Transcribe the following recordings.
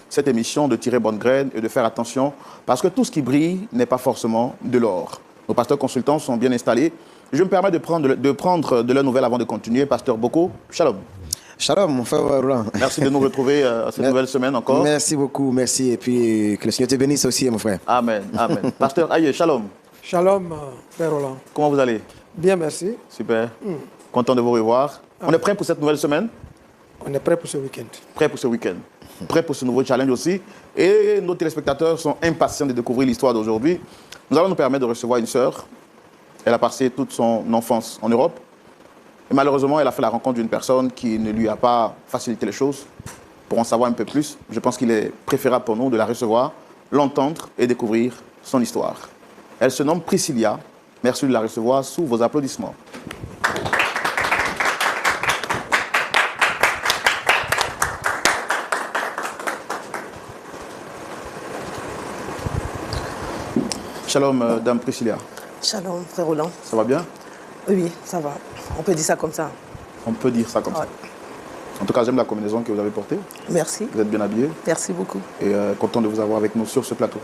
Cette émission de tirer bonne graine et de faire attention parce que tout ce qui brille n'est pas forcément de l'or. Nos pasteurs consultants sont bien installés. Je me permets de prendre de leurs nouvelles avant de continuer. Pasteur Boko, shalom. Shalom, mon frère Roland. Merci de nous retrouver cette nouvelle semaine encore. Merci beaucoup, merci. Et puis que le Seigneur te bénisse aussi, mon frère. Amen, amen. Pasteur Aïe, shalom. Shalom, frère Roland. Comment vous allez? Bien, merci. Super. Content de vous revoir. On est prêt pour cette nouvelle semaine? On est prêt pour ce week-end. Prêt pour ce week-end. Prêt pour ce nouveau challenge aussi. Et nos téléspectateurs sont impatients de découvrir l'histoire d'aujourd'hui. Nous allons nous permettre de recevoir une sœur. Elle a passé toute son enfance en Europe. Et malheureusement, elle a fait la rencontre d'une personne qui ne lui a pas facilité les choses. Pour en savoir un peu plus, je pense qu'il est préférable pour nous de la recevoir, l'entendre et découvrir son histoire. Elle se nomme Priscilla. Merci de la recevoir sous vos applaudissements. Shalom, Dame Priscilla. Shalom, frère Roland. Ça va bien? Oui, ça va. On peut dire ça comme ça. On peut dire ça comme ça. En tout cas, j'aime la combinaison que vous avez portée. Merci. Vous êtes bien habillé. Merci beaucoup. Et content de vous avoir avec nous sur ce plateau.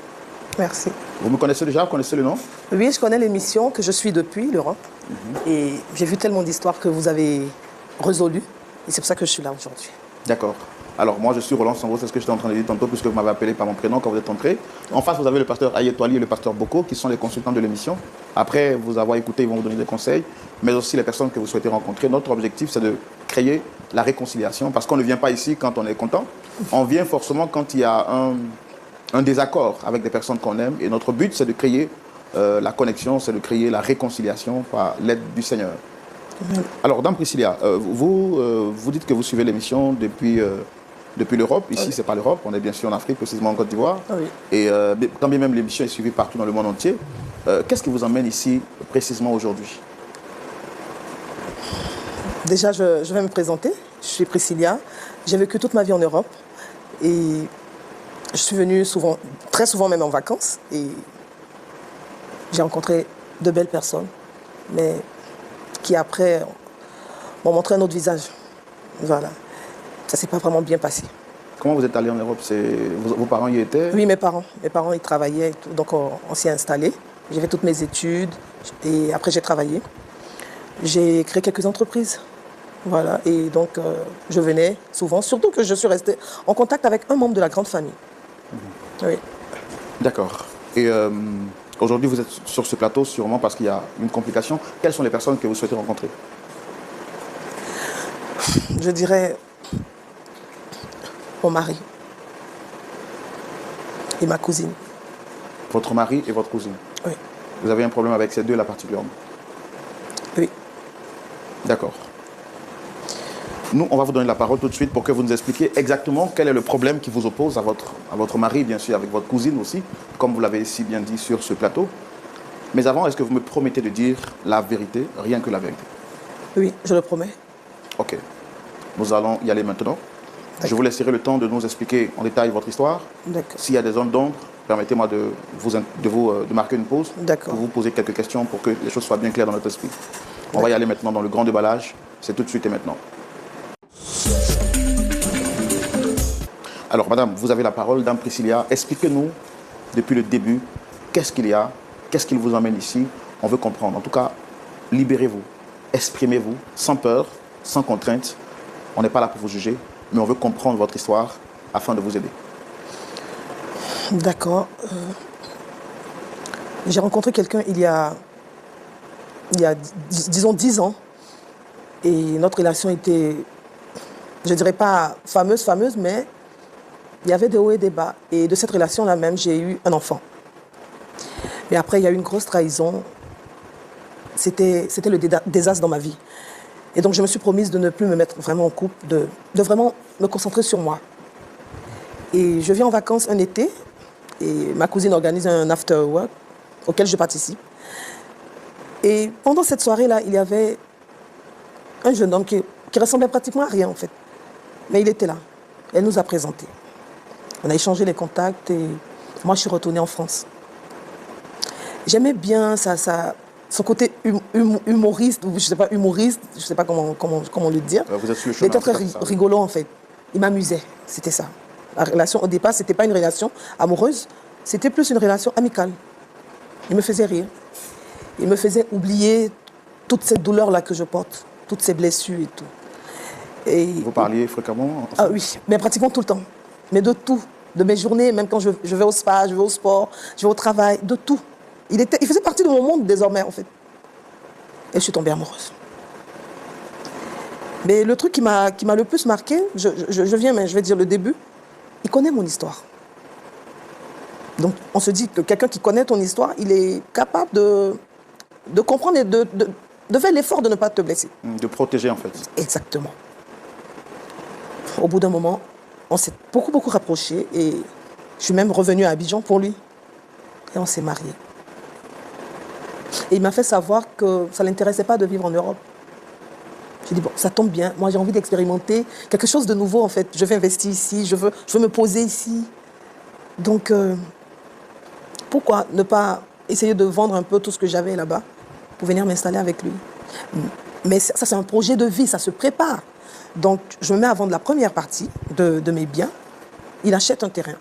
Merci. Vous me connaissez déjà? Vous connaissez le nom? Oui, je connais l'émission que je suis depuis l'Europe. Et j'ai vu tellement d'histoires que vous avez résolues. Et c'est pour ça que je suis là aujourd'hui. D'accord. Alors, moi, je suis Roland Sango, c'est ce que j'étais en train de dire tantôt, puisque vous m'avez appelé par mon prénom quand vous êtes entré. En face, vous avez le pasteur Ayetouali et le pasteur Boko, qui sont les consultants de l'émission. Après vous avoir écouté, ils vont vous donner des conseils, mais aussi les personnes que vous souhaitez rencontrer. Notre objectif, c'est de créer la réconciliation, parce qu'on ne vient pas ici quand on est content. On vient forcément quand il y a un désaccord avec des personnes qu'on aime. Et notre but, c'est de créer la connexion, c'est de créer la réconciliation par l'aide du Seigneur. Alors, Dame Priscilla, vous dites que vous suivez l'émission depuis l'Europe. Ici, ce n'est pas l'Europe, on est bien sûr en Afrique, précisément en Côte d'Ivoire. Oui. Et quand bien même l'émission est suivie partout dans le monde entier, qu'est-ce qui vous emmène ici précisément aujourd'hui? Déjà, je vais me présenter. Je suis Priscilla. J'ai vécu toute ma vie en Europe. Et je suis venue souvent, très souvent même en vacances. Et j'ai rencontré de belles personnes, mais qui après m'ont montré un autre visage. Voilà. Ça ne s'est pas vraiment bien passé. Comment vous êtes allé en Europe? Vos parents y étaient? Oui, mes parents. Mes parents, ils travaillaient et tout. Donc, on s'y est installés. J'ai fait toutes mes études. Et après, j'ai travaillé. J'ai créé quelques entreprises. Voilà. Et donc, je venais souvent. Surtout que je suis restée en contact avec un membre de la grande famille. Oui. D'accord. Et aujourd'hui, vous êtes sur ce plateau sûrement parce qu'il y a une complication. Quelles sont les personnes que vous souhaitez rencontrer? Je dirais mon mari et ma cousine. Votre mari et votre cousine? Oui. Vous avez un problème avec ces deux-là particulièrement? Oui. D'accord. Nous, on va vous donner la parole tout de suite pour que vous nous expliquiez exactement quel est le problème qui vous oppose à votre mari, bien sûr, avec votre cousine aussi, comme vous l'avez si bien dit sur ce plateau. Mais avant, est-ce que vous me promettez de dire la vérité, rien que la vérité? Oui, je le promets. Ok. Nous allons y aller maintenant. Je vous laisserai le temps de nous expliquer en détail votre histoire. D'accord. S'il y a des zones d'ombre, permettez-moi de marquer une pause pour vous poser quelques questions pour que les choses soient bien claires dans notre esprit. On va y aller maintenant dans le grand déballage. C'est tout de suite et maintenant. Alors, madame, vous avez la parole. Dame Priscilla, expliquez-nous depuis le début, qu'est-ce qu'il y a, qu'est-ce qu'il vous emmène ici. On veut comprendre. En tout cas, libérez-vous, exprimez-vous, sans peur, sans contrainte. On n'est pas là pour vous juger, mais on veut comprendre votre histoire afin de vous aider. D'accord. J'ai rencontré quelqu'un il y a disons 10 ans. Et notre relation était, je ne dirais pas fameuse, mais il y avait des hauts et des bas. Et de cette relation-là même, j'ai eu un enfant. Mais après, il y a eu une grosse trahison. C'était le désastre dans ma vie. Et donc, je me suis promise de ne plus me mettre vraiment en couple, de vraiment me concentrer sur moi. Et je viens en vacances un été, et ma cousine organise un after work auquel je participe. Et pendant cette soirée-là, il y avait un jeune homme qui ressemblait pratiquement à rien, en fait. Mais il était là. Elle nous a présentés. On a échangé les contacts et moi, je suis retournée en France. J'aimais bien sa son côté humoriste, ou je sais pas comment le dire. Vous êtes sur le Il était chemin. très rigolo en fait. Il m'amusait, c'était ça. La relation au départ, c'était pas une relation amoureuse, c'était plus une relation amicale. Il me faisait rire. Il me faisait oublier toutes ces douleurs-là que je porte, toutes ces blessures et tout. Et Vous parliez fréquemment? ah oui, mais pratiquement tout le temps. Mais de tout. De mes journées, même quand je vais au spa, je vais au sport, je vais au travail, de tout. Il faisait partie de mon monde désormais, en fait. Et je suis tombée amoureuse. Mais le truc qui m'a le plus marqué, je viens, mais je vais dire le début, il connaît mon histoire. Donc, on se dit que quelqu'un qui connaît ton histoire, il est capable de comprendre et de faire l'effort de ne pas te blesser. De protéger, en fait. Exactement. Au bout d'un moment, on s'est beaucoup rapprochés et je suis même revenue à Abidjan pour lui. Et on s'est mariés. Et il m'a fait savoir que ça ne l'intéressait pas de vivre en Europe. J'ai dit, bon, ça tombe bien. Moi, j'ai envie d'expérimenter quelque chose de nouveau, en fait. Je veux investir ici, je veux me poser ici. Donc, pourquoi ne pas essayer de vendre un peu tout ce que j'avais là-bas pour venir m'installer avec lui? Mais ça, c'est un projet de vie, ça se prépare. Donc, je me mets à vendre la première partie de mes biens. Il achète un terrain.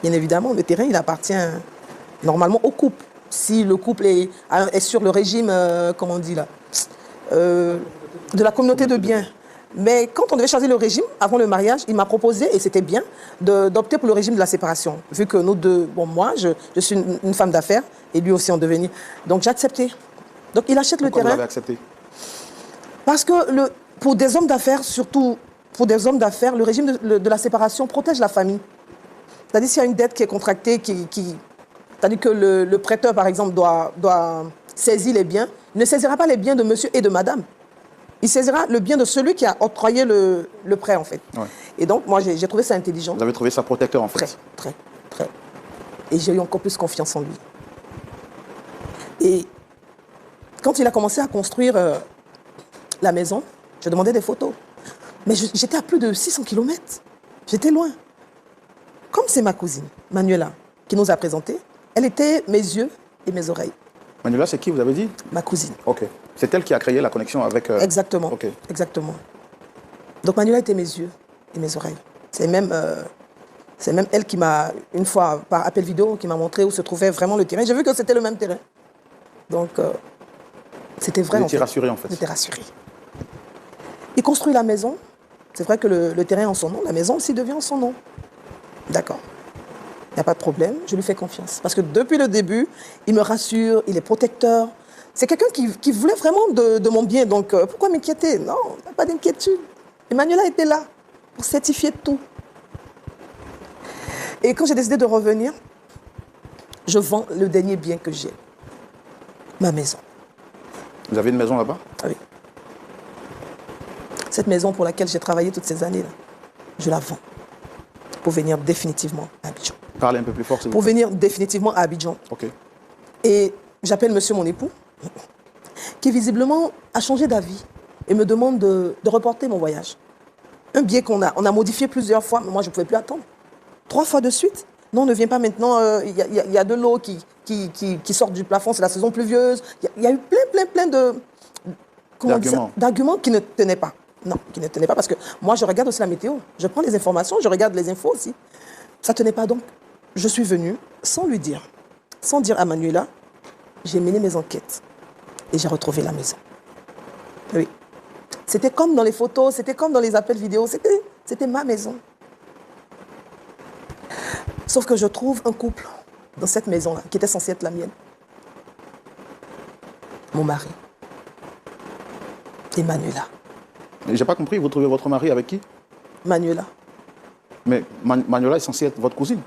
Bien évidemment, le terrain, il appartient normalement au couple. Si le couple est sur le régime, comment on dit là, de la communauté de biens. Mais quand on devait choisir le régime, avant le mariage, il m'a proposé, et c'était bien, d'opter pour le régime de la séparation. Vu que nous deux, bon, moi, je suis une femme d'affaires, et lui aussi en devenir. Donc, j'ai accepté. Donc, il achète le terrain. Pourquoi vous l'avez accepté? Parce que pour des hommes d'affaires, surtout pour des hommes d'affaires, le régime de la séparation protège la famille. C'est-à-dire s'il y a une dette qui est contractée, c'est-à-dire que le prêteur, par exemple, doit saisir les biens, il ne saisira pas les biens de monsieur et de madame. Il saisira le bien de celui qui a octroyé le prêt, en fait. Ouais. Et donc, moi, j'ai trouvé ça intelligent. Vous avez trouvé ça protecteur, en fait? Très. Et j'ai eu encore plus confiance en lui. Et quand il a commencé à construire la maison, je demandais des photos. Mais j'étais à plus de 600 km. J'étais loin. Comme c'est ma cousine, Manuela, qui nous a présentés, elle était mes yeux et mes oreilles. Manuela, c'est qui, vous avez dit? Ma cousine. Ok. C'est elle qui a créé la connexion avec... Exactement. Ok. Exactement. Donc Manuela était mes yeux et mes oreilles. C'est même elle qui m'a, une fois, par appel vidéo, qui m'a montré où se trouvait vraiment le terrain. J'ai vu que c'était le même terrain. Donc, c'était vrai. Vous étiez rassuré, en fait? J'étais rassuré. Il construit la maison. C'est vrai que le terrain est en son nom. La maison aussi devient en son nom. D'accord. Il n'y a pas de problème. Je lui fais confiance. Parce que depuis le début, il me rassure, il est protecteur. C'est quelqu'un qui voulait vraiment de mon bien. Donc, pourquoi m'inquiéter? Non, pas d'inquiétude. Emmanuela était là pour certifier tout. Et quand j'ai décidé de revenir, je vends le dernier bien que j'ai. Ma maison. Vous avez une maison là-bas? Oui. Cette maison pour laquelle j'ai travaillé toutes ces années-là, je la vends pour venir définitivement à Abidjan. Parlez un peu plus fort, s'il vous Pour plaît. venir définitivement à Abidjan. Ok. Et j'appelle monsieur mon époux, qui visiblement a changé d'avis et me demande de reporter mon voyage. Un billet on a modifié plusieurs fois, mais moi je ne pouvais plus attendre. 3 fois de suite. Non, ne viens pas maintenant, il y a de l'eau qui sort du plafond, c'est la saison pluvieuse. Il y a eu plein de... d'arguments qui ne tenaient pas. Non, qui ne tenaient pas, parce que moi je regarde aussi la météo. Je prends les informations, je regarde les infos aussi. Ça ne tenait pas, donc je suis venue sans lui dire, sans dire à Manuela, j'ai mené mes enquêtes et j'ai retrouvé la maison. Oui. C'était comme dans les photos, c'était comme dans les appels vidéo, c'était ma maison. Sauf que je trouve un couple dans cette maison-là, qui était censé être la mienne. Mon mari. Et Manuela. J'ai pas compris, vous trouvez votre mari avec qui? Manuela. Mais Manuela est censée être votre cousine.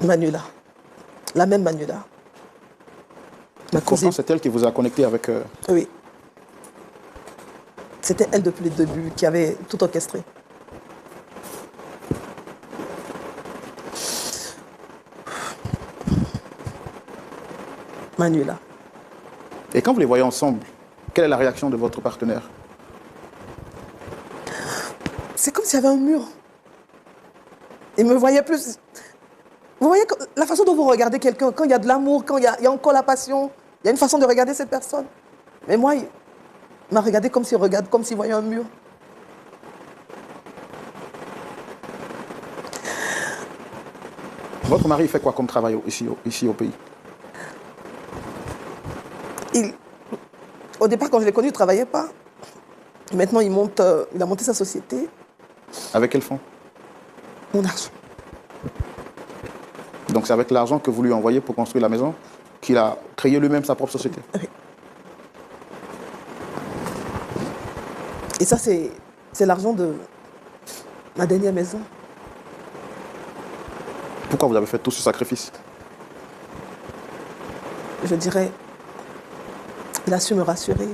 Manuela. La même Manuela. Ma cousine. Pourtant, c'est elle qui vous a connecté avec... Oui. C'était elle depuis le début qui avait tout orchestré. Manuela. Et quand vous les voyez ensemble, quelle est la réaction de votre partenaire? C'est comme s'il y avait un mur Il me voyait plus... Vous voyez la façon dont vous regardez quelqu'un, quand il y a de l'amour, quand il y a encore la passion, il y a une façon de regarder cette personne. Mais moi, il m'a regardé comme s'il regarde, comme s'il voyait un mur. Votre mari fait quoi comme travail ici au pays? Au départ, quand je l'ai connu, il ne travaillait pas. Maintenant, il a monté sa société. Avec quel fonds? Mon argent. Donc c'est avec l'argent que vous lui envoyez pour construire la maison qu'il a créé lui-même sa propre société? Oui. Et ça, c'est l'argent de ma dernière maison. Pourquoi vous avez fait tout ce sacrifice? Je dirais, il a su me rassurer.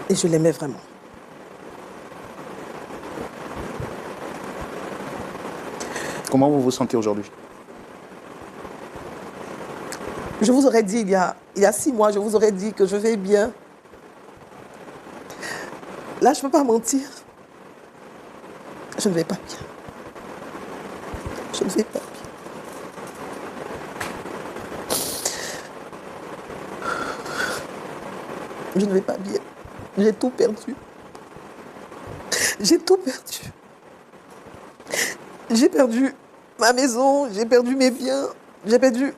Et je l'aimais vraiment. Comment vous vous sentez aujourd'hui? Je vous aurais dit, il y a 6 mois, je vous aurais dit que je vais bien. Là, je ne peux pas mentir. Je ne vais pas bien. Je ne vais pas bien. Je ne vais pas bien. J'ai tout perdu. J'ai tout perdu. J'ai perdu ma maison, j'ai perdu mes biens, j'ai perdu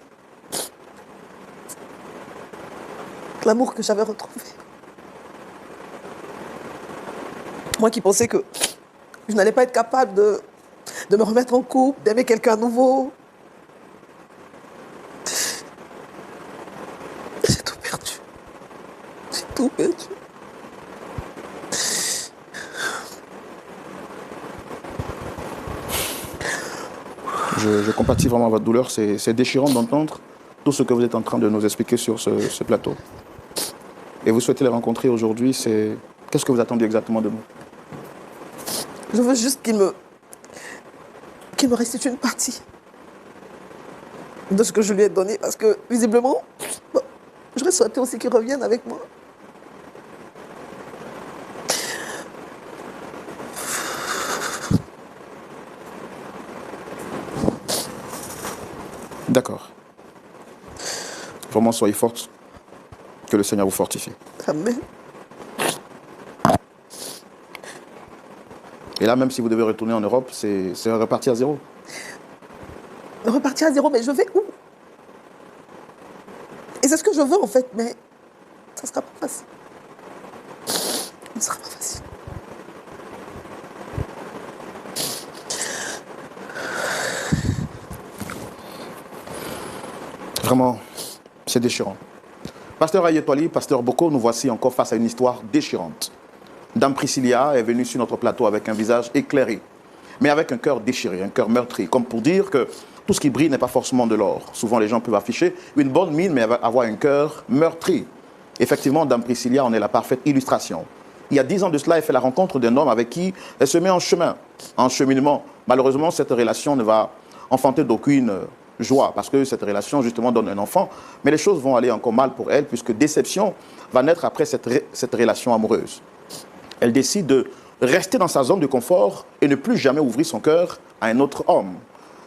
l'amour que j'avais retrouvé. Moi qui pensais que je n'allais pas être capable de me remettre en couple, d'aimer quelqu'un à nouveau. J'ai tout perdu. J'ai tout perdu. Je compatis vraiment à votre douleur. C'est déchirant d'entendre tout ce que vous êtes en train de nous expliquer sur ce plateau. Et vous souhaitez les rencontrer aujourd'hui. Qu'est-ce que vous attendez exactement de nous? Je veux juste qu'il me restitue une partie de ce que je lui ai donné. Parce que, visiblement, j'aurais souhaité aussi qu'il revienne avec moi. D'accord. Vraiment, soyez forte. Que le Seigneur vous fortifie. Amen. Et là, même si vous devez retourner en Europe, c'est repartir à zéro. Repartir à zéro, mais je vais où? Et c'est ce que je veux en fait, mais ça ne sera pas facile. Ce ne sera pas facile. Vraiment, c'est déchirant. Pasteur Ayetwali, pasteur Boko, nous voici encore face à une histoire déchirante. Dame Priscilla est venue sur notre plateau avec un visage éclairé, mais avec un cœur déchiré, un cœur meurtri, comme pour dire que tout ce qui brille n'est pas forcément de l'or. Souvent, les gens peuvent afficher une bonne mine, mais avoir un cœur meurtri. Effectivement, Dame Priscilla en est la parfaite illustration. Il y a 10 ans de cela, elle fait la rencontre d'un homme avec qui elle se met en chemin, en cheminement. Malheureusement, cette relation ne va enfanter d'aucune joie, parce que cette relation, justement, donne un enfant. Mais les choses vont aller encore mal pour elle, puisque déception va naître après cette relation amoureuse. Elle décide de rester dans sa zone de confort et ne plus jamais ouvrir son cœur à un autre homme.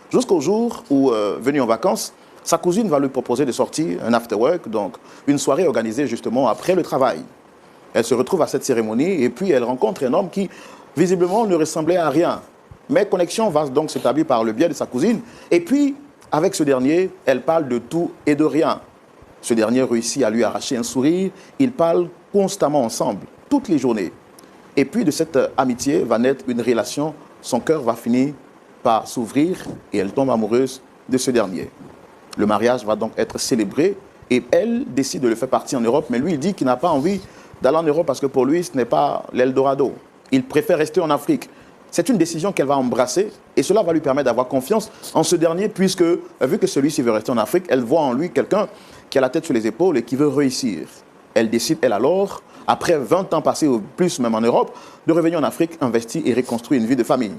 Jusqu'au jour où, venue en vacances, sa cousine va lui proposer de sortir, un after-work, donc une soirée organisée justement après le travail. Elle se retrouve à cette cérémonie et puis elle rencontre un homme qui, visiblement, ne ressemblait à rien. Mais connexion va donc s'établir par le biais de sa cousine. Et puis, avec ce dernier, elle parle de tout et de rien. Ce dernier réussit à lui arracher un sourire. Ils parlent constamment ensemble, toutes les journées. Et puis de cette amitié va naître une relation. Son cœur va finir par s'ouvrir et elle tombe amoureuse de ce dernier. Le mariage va donc être célébré et elle décide de le faire partir en Europe. Mais lui, il dit qu'il n'a pas envie d'aller en Europe parce que pour lui, ce n'est pas l'Eldorado. Il préfère rester en Afrique. C'est une décision qu'elle va embrasser et cela va lui permettre d'avoir confiance en ce dernier puisque, vu que celui-ci veut rester en Afrique, elle voit en lui quelqu'un qui a la tête sur les épaules et qui veut réussir. Elle décide, elle alors, après 20 ans passés ou plus même en Europe, de revenir en Afrique, investir et reconstruire une vie de famille.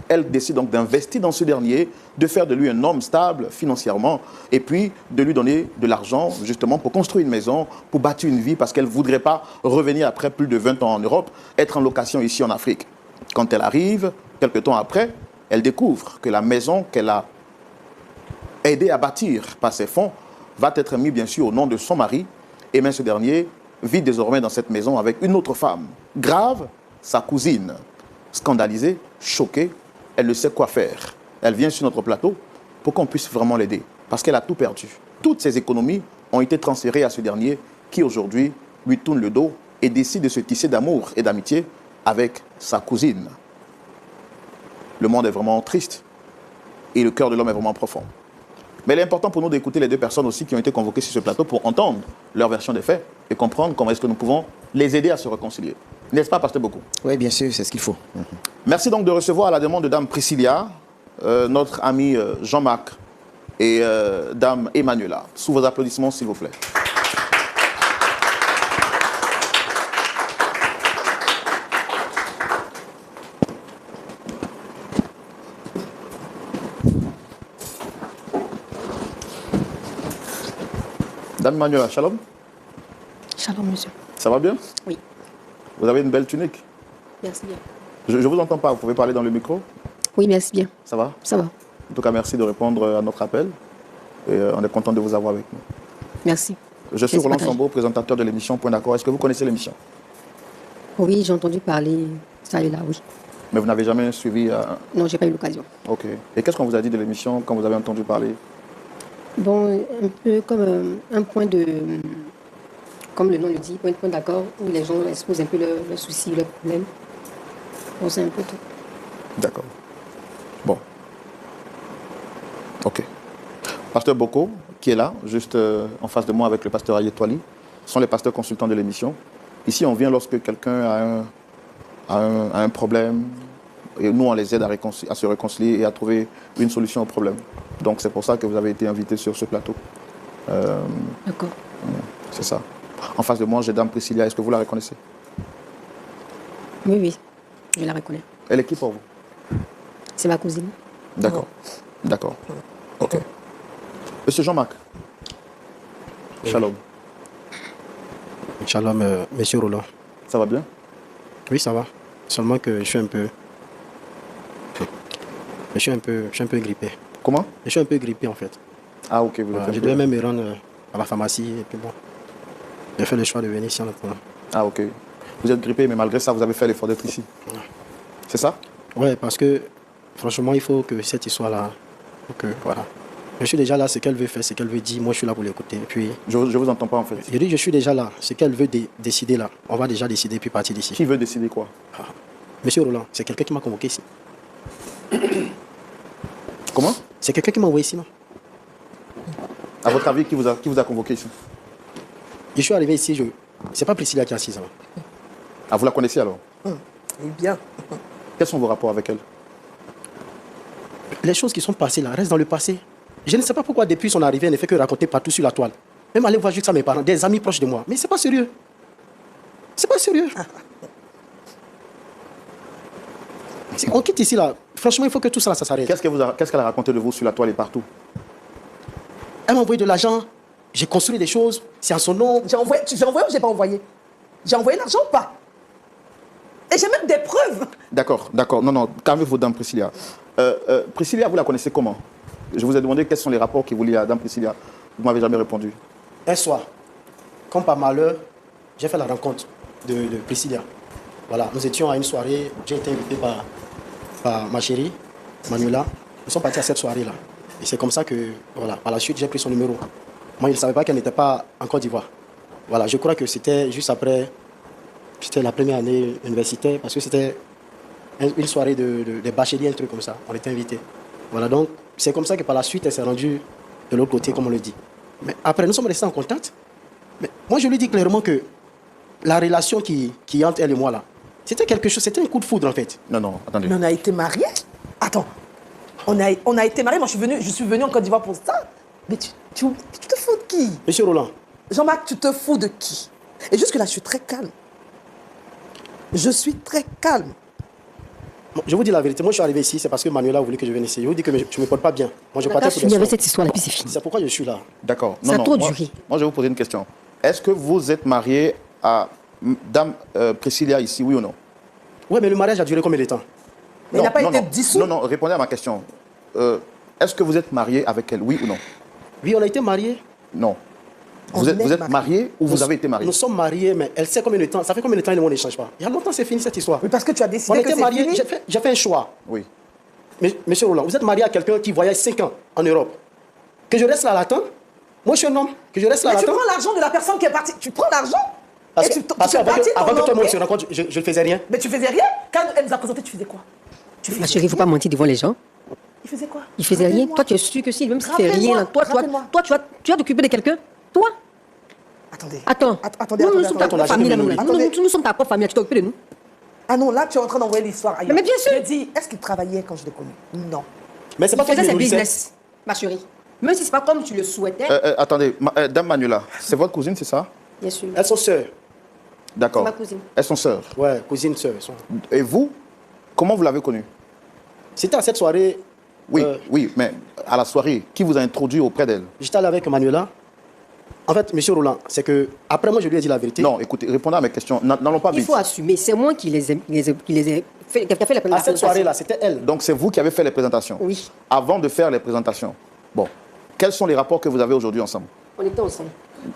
Elle décide donc d'investir dans ce dernier, de faire de lui un homme stable financièrement et puis de lui donner de l'argent justement pour construire une maison, pour bâtir une vie parce qu'elle ne voudrait pas revenir après plus de 20 ans en Europe, être en location ici en Afrique. Quand elle arrive, quelques temps après, elle découvre que la maison qu'elle a aidé à bâtir par ses fonds va être mise bien sûr au nom de son mari. Et même ce dernier vit désormais dans cette maison avec une autre femme. Grave, sa cousine. Scandalisée, choquée, elle ne sait quoi faire. Elle vient sur notre plateau pour qu'on puisse vraiment l'aider. Parce qu'elle a tout perdu. Toutes ses économies ont été transférées à ce dernier qui aujourd'hui lui tourne le dos et décide de se tisser d'amour et d'amitié avec sa cousine. Le monde est vraiment triste et le cœur de l'homme est vraiment profond. Mais il est important pour nous d'écouter les deux personnes aussi qui ont été convoquées sur ce plateau pour entendre leur version des faits et comprendre comment est-ce que nous pouvons les aider à se réconcilier. N'est-ce pas, Pasteur Boko? Oui, bien sûr, c'est ce qu'il faut. Merci donc de recevoir à la demande de Dame Priscilla, notre ami Jean-Marc et Dame Emmanuela. Sous vos applaudissements, s'il vous plaît. Dame Emmanuela, shalom. Shalom, monsieur. Ça va bien? Oui. Vous avez une belle tunique. Merci bien. Je ne vous entends pas, vous pouvez parler dans le micro? Oui, merci bien. Ça va? Ça va. En tout cas, merci de répondre à notre appel. Et on est content de vous avoir avec nous. Merci. Je suis Merci, Roland partage. Sambo, présentateur de l'émission Point d'accord. Est-ce que vous connaissez l'émission? Oui, j'ai entendu parler ça et là, oui. Mais vous n'avez jamais suivi... Non, j'ai pas eu l'occasion. Ok. Et qu'est-ce qu'on vous a dit de l'émission quand vous avez entendu parler? Bon, un peu comme un point de... Comme le nom le dit, point d'accord, où les gens exposent un peu leurs soucis, leurs problèmes. Bon, c'est un peu tout. D'accord. Bon. Ok. Pasteur Boko, qui est là, juste en face de moi avec le pasteur Ayetwali, sont les pasteurs consultants de l'émission. Ici, on vient lorsque quelqu'un a un problème, et nous, on les aide à se réconcilier et à trouver une solution au problème. Donc, c'est pour ça que vous avez été invité sur ce plateau. D'accord. C'est ça. En face de moi, j'ai Dame Priscilla. Est-ce que vous la reconnaissez? Oui, oui, je la reconnais. Elle est qui pour vous? C'est ma cousine. D'accord. D'accord. Ok. Monsieur Jean-Marc. Shalom. Shalom, monsieur Roland. Ça va bien? Oui, ça va. Seulement que je suis un peu... Je suis un peu grippé. Comment? Je suis un peu grippé, en fait. Ah, ok. Vous êtes un Je peu- devais même me rendre à la pharmacie. Et puis bon, j'ai fait le choix de venir ici en attendant. Ah, ok. Vous êtes grippé, mais malgré ça, vous avez fait l'effort d'être ici. C'est ça? Ouais, parce que franchement, il faut que cette histoire-là... voilà. Je suis déjà là, ce qu'elle veut faire, ce qu'elle veut dire. Moi, je suis là pour l'écouter. Et puis, Je vous entends pas, en fait. je dis, je suis déjà là. Ce qu'elle veut décider là, on va déjà décider puis partir d'ici. Qui veut décider quoi? Monsieur Roland, c'est quelqu'un qui m'a convoqué ici. Comment? C'est quelqu'un qui m'a envoyé ici, non? À votre avis, qui vous a convoqué ici? Je suis arrivé ici, c'est pas Priscilla qui a 6 ans. Ah, vous la connaissez alors? Eh bien, Quels sont vos rapports avec elle? Les choses qui sont passées là restent dans le passé. Je ne sais pas pourquoi depuis son arrivée, elle ne fait que raconter partout sur la toile. Même aller voir juste ça mes parents, des amis proches de moi. Mais c'est pas sérieux. C'est pas sérieux. Si on quitte ici là, franchement, il faut que tout ça, là, ça s'arrête. Qu'est-ce qu'elle a raconté de vous sur la toile et partout? Elle m'a envoyé de l'argent, j'ai construit des choses, c'est en son nom. j'ai envoyé ou j'ai pas envoyé? J'ai envoyé l'argent ou pas? Et j'ai même des preuves. D'accord, d'accord. Non, non, calmez-vous, Dame Priscilla. Priscilla, vous la connaissez comment? Je vous ai demandé quels sont les rapports qui vous lient à Dame Priscilla. Vous ne m'avez jamais répondu. Un soir, comme par malheur, j'ai fait la rencontre de Priscilla. Voilà, nous étions à une soirée, j'ai été invité par ma chérie, Manuela. Nous sommes partis à cette soirée-là. Et c'est comme ça que, voilà, par la suite, j'ai pris son numéro. Moi, je ne savais pas qu'elle n'était pas en Côte d'Ivoire. Voilà, je crois que c'était juste après, c'était la première année universitaire, parce que c'était une soirée de bachelier, un truc comme ça. On était invités. Voilà, donc, c'est comme ça que par la suite, elle s'est rendue de l'autre côté, comme on le dit. Mais après, nous sommes restés en contact. Mais moi, je lui dis clairement que la relation qui est entre elle et moi, là, c'était quelque chose, c'était un coup de foudre, en fait. Non, non, attendez. Mais on a été mariés? Attends. On a été mariés, moi je suis venue en Côte d'Ivoire pour ça. Mais tu te fous de qui? Monsieur Roland, Jean-Marc, tu te fous de qui? Et jusque-là, je suis très calme. Je suis très calme. je vous dis la vérité. Moi, je suis arrivé ici, c'est parce que Manuela a voulu que je vienne ici. Je vous dis que je ne me porte pas bien. Moi, je partais pour Fini des avec soins. cette histoire-là, puis c'est fini. C'est pourquoi je suis là. D'accord. Ça a trop moi, duré. moi, je vais vous poser une question. Est-ce que vous êtes marié à Dame Priscilla ici, oui ou non? Oui, mais le mariage a duré combien de temps? Mais il n'a pas été dissous. Non, répondez à ma question. Est-ce que vous êtes marié avec elle, oui ou non? Oui, on a été mariés. Non. Vous êtes marié ou vous avez été marié? Nous sommes mariés, mais elle sait combien de temps. Ça fait combien de temps on n'échange pas? Il y a longtemps, c'est fini cette histoire. Oui, parce que tu as décidé On que était c'est mariés, fini. j'ai fait un choix. Oui. Mais, monsieur Roland, vous êtes marié à quelqu'un qui voyage 5 ans en Europe. Que je reste là à l'attendre? Moi, je suis un homme. Que je reste là à Mais tu l'attendre? prends l'argent de la personne qui est partie. Tu prends l'argent Parce et que, tu parce fais qu'avant partie de ton que toi et moi on homme. se rencontre, je ne faisais rien. Mais tu faisais rien. Quand elle nous a présenté, tu faisais quoi? Ma chérie, il ne faut pas mentir devant les gens. Il faisait quoi? Il faisait rien. Rappelle-moi. Toi, tu es sûr que si, même si tu fais Rappelle-moi, rien, toi, rappelle-moi. tu vas t'occuper de quelqu'un? Toi? Attendez. Attends. Attendez, Nous sommes ta attendez. propre famille, là, nous. Attendez. Nous sommes ta propre famille, tu t'occupes de nous. Ah non, là, tu es en train d'envoyer l'histoire ailleurs. Mais bien sûr. Je dis, est-ce qu'il travaillait quand je l'ai connu? Non. Mais c'est Il pas toi faisait qui ses me nourrissais. business, ma chérie. Même si c'est pas comme tu le souhaitais, Attendez, Dame Manuela, c'est votre cousine, c'est ça? bien sûr. Elles sont sœurs. D'accord. C'est ma cousine. Elles sont sœurs. Ouais, cousine, sœur. Et vous, comment vous l'avez connue? C'était à cette soirée. Oui, oui, mais à la soirée, qui vous a introduit auprès d'elle? J'étais allé avec Manuela. En fait, monsieur Roland, c'est que après moi, je lui ai dit la vérité. Non, écoutez, répondez à mes questions. N'allons pas Il vite. faut assumer. C'est moi qui les ai fait, qui a fait la À cette soirée-là, c'était elle. Donc c'est vous qui avez fait les présentations? Oui. Avant de faire les présentations. Bon, quels sont les rapports que vous avez aujourd'hui ensemble? On était ensemble.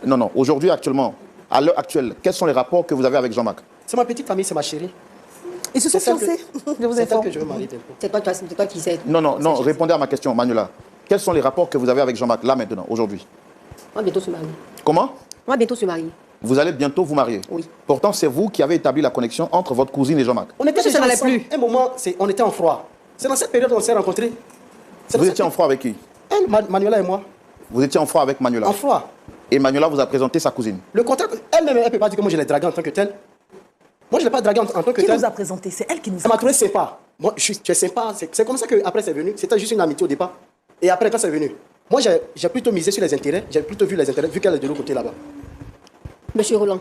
Non, aujourd'hui, actuellement, à l'heure actuelle, quels sont les rapports que vous avez avec Jean-Marc? C'est ma petite famille, c'est ma chérie. Ils se sont C'est celle fiancés. Je vous C'est elle informe. que je veux marier bientôt. C'est toi qui sais. Non, répondez à ma question, Manuela. Quels sont les rapports que vous avez avec Jean-Marc, là, maintenant, aujourd'hui? On va bientôt se marier. Comment? On va bientôt se marier. Vous allez bientôt vous marier? Oui. Pourtant, c'est vous qui avez établi la connexion entre votre cousine et Jean-Marc. On était Parce que ça déjà n'allait ensemble. plus. Un moment, on était en froid. C'est dans cette période qu'on s'est rencontrés. Vous étiez en froid avec qui? Elle, Manuela et moi. Vous étiez en froid avec Manuela. En froid. Et Manuela vous a présenté sa cousine. Le contraire, elle-même, elle ne peut pas dire que moi je l'ai draguée en tant que telle. Moi, je ne l'ai pas draguée en tant que Qui telle. nous a présenté? C'est elle qui nous Elle a m'a trouvé sympa. Moi, tu es sympa. C'est comme ça qu'après, c'est venu. C'était juste une amitié au départ. Et après, quand c'est venu, moi, j'ai plutôt misé sur les intérêts. J'ai plutôt vu les intérêts, vu qu'elle est de l'autre côté là-bas. Monsieur Roland,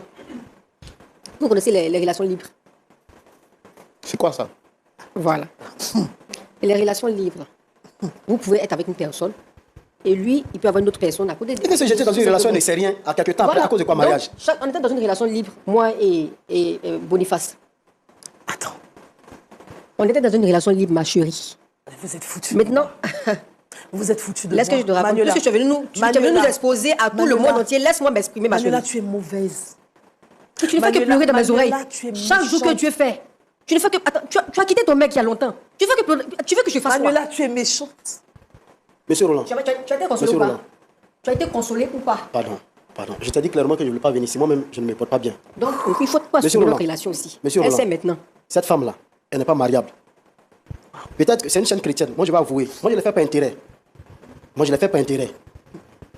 vous connaissez les relations libres. C'est quoi ça? Voilà. Et les relations libres, vous pouvez être avec une personne et lui, il peut avoir une autre personne à côté de Et que si j'étais dans une relation, elle ne sait rien. À quelques temps après, à cause de quoi mariage? Donc, on était dans une relation libre, moi et Boniface. Attends, On était dans une relation libre, ma chérie. vous êtes foutus. Maintenant, Vous êtes foutus de laisse que moi. je te raconte. Manuela. Puisque tu es venu nous exposer à tout le Manuela. monde entier, laisse-moi m'exprimer, ma Manuela, chérie. tu es mauvaise. Tu ne fais que Manuela, pleurer dans mes oreilles. Manuela, tu es Chaque jour que méchante. tu fais. Tu ne fais que. Attends, tu as quitté ton mec il y a longtemps. Tu veux que je fasse quoi? Manuela, tu es méchante. Monsieur Roland, Tu as été consolé Monsieur ou pas? Roland. Tu as été consolé ou pas? pardon. Je t'ai dit clairement que je ne voulais pas venir ici. Moi-même, je ne me porte pas bien. Donc, il faut pas Monsieur assumer Roland. notre relation aussi. Monsieur Elle Roland. sait maintenant. Cette femme-là, elle n'est pas mariable. Peut-être que c'est une chaîne chrétienne. Moi, je vais avouer. Moi, je ne l'ai fait par intérêt.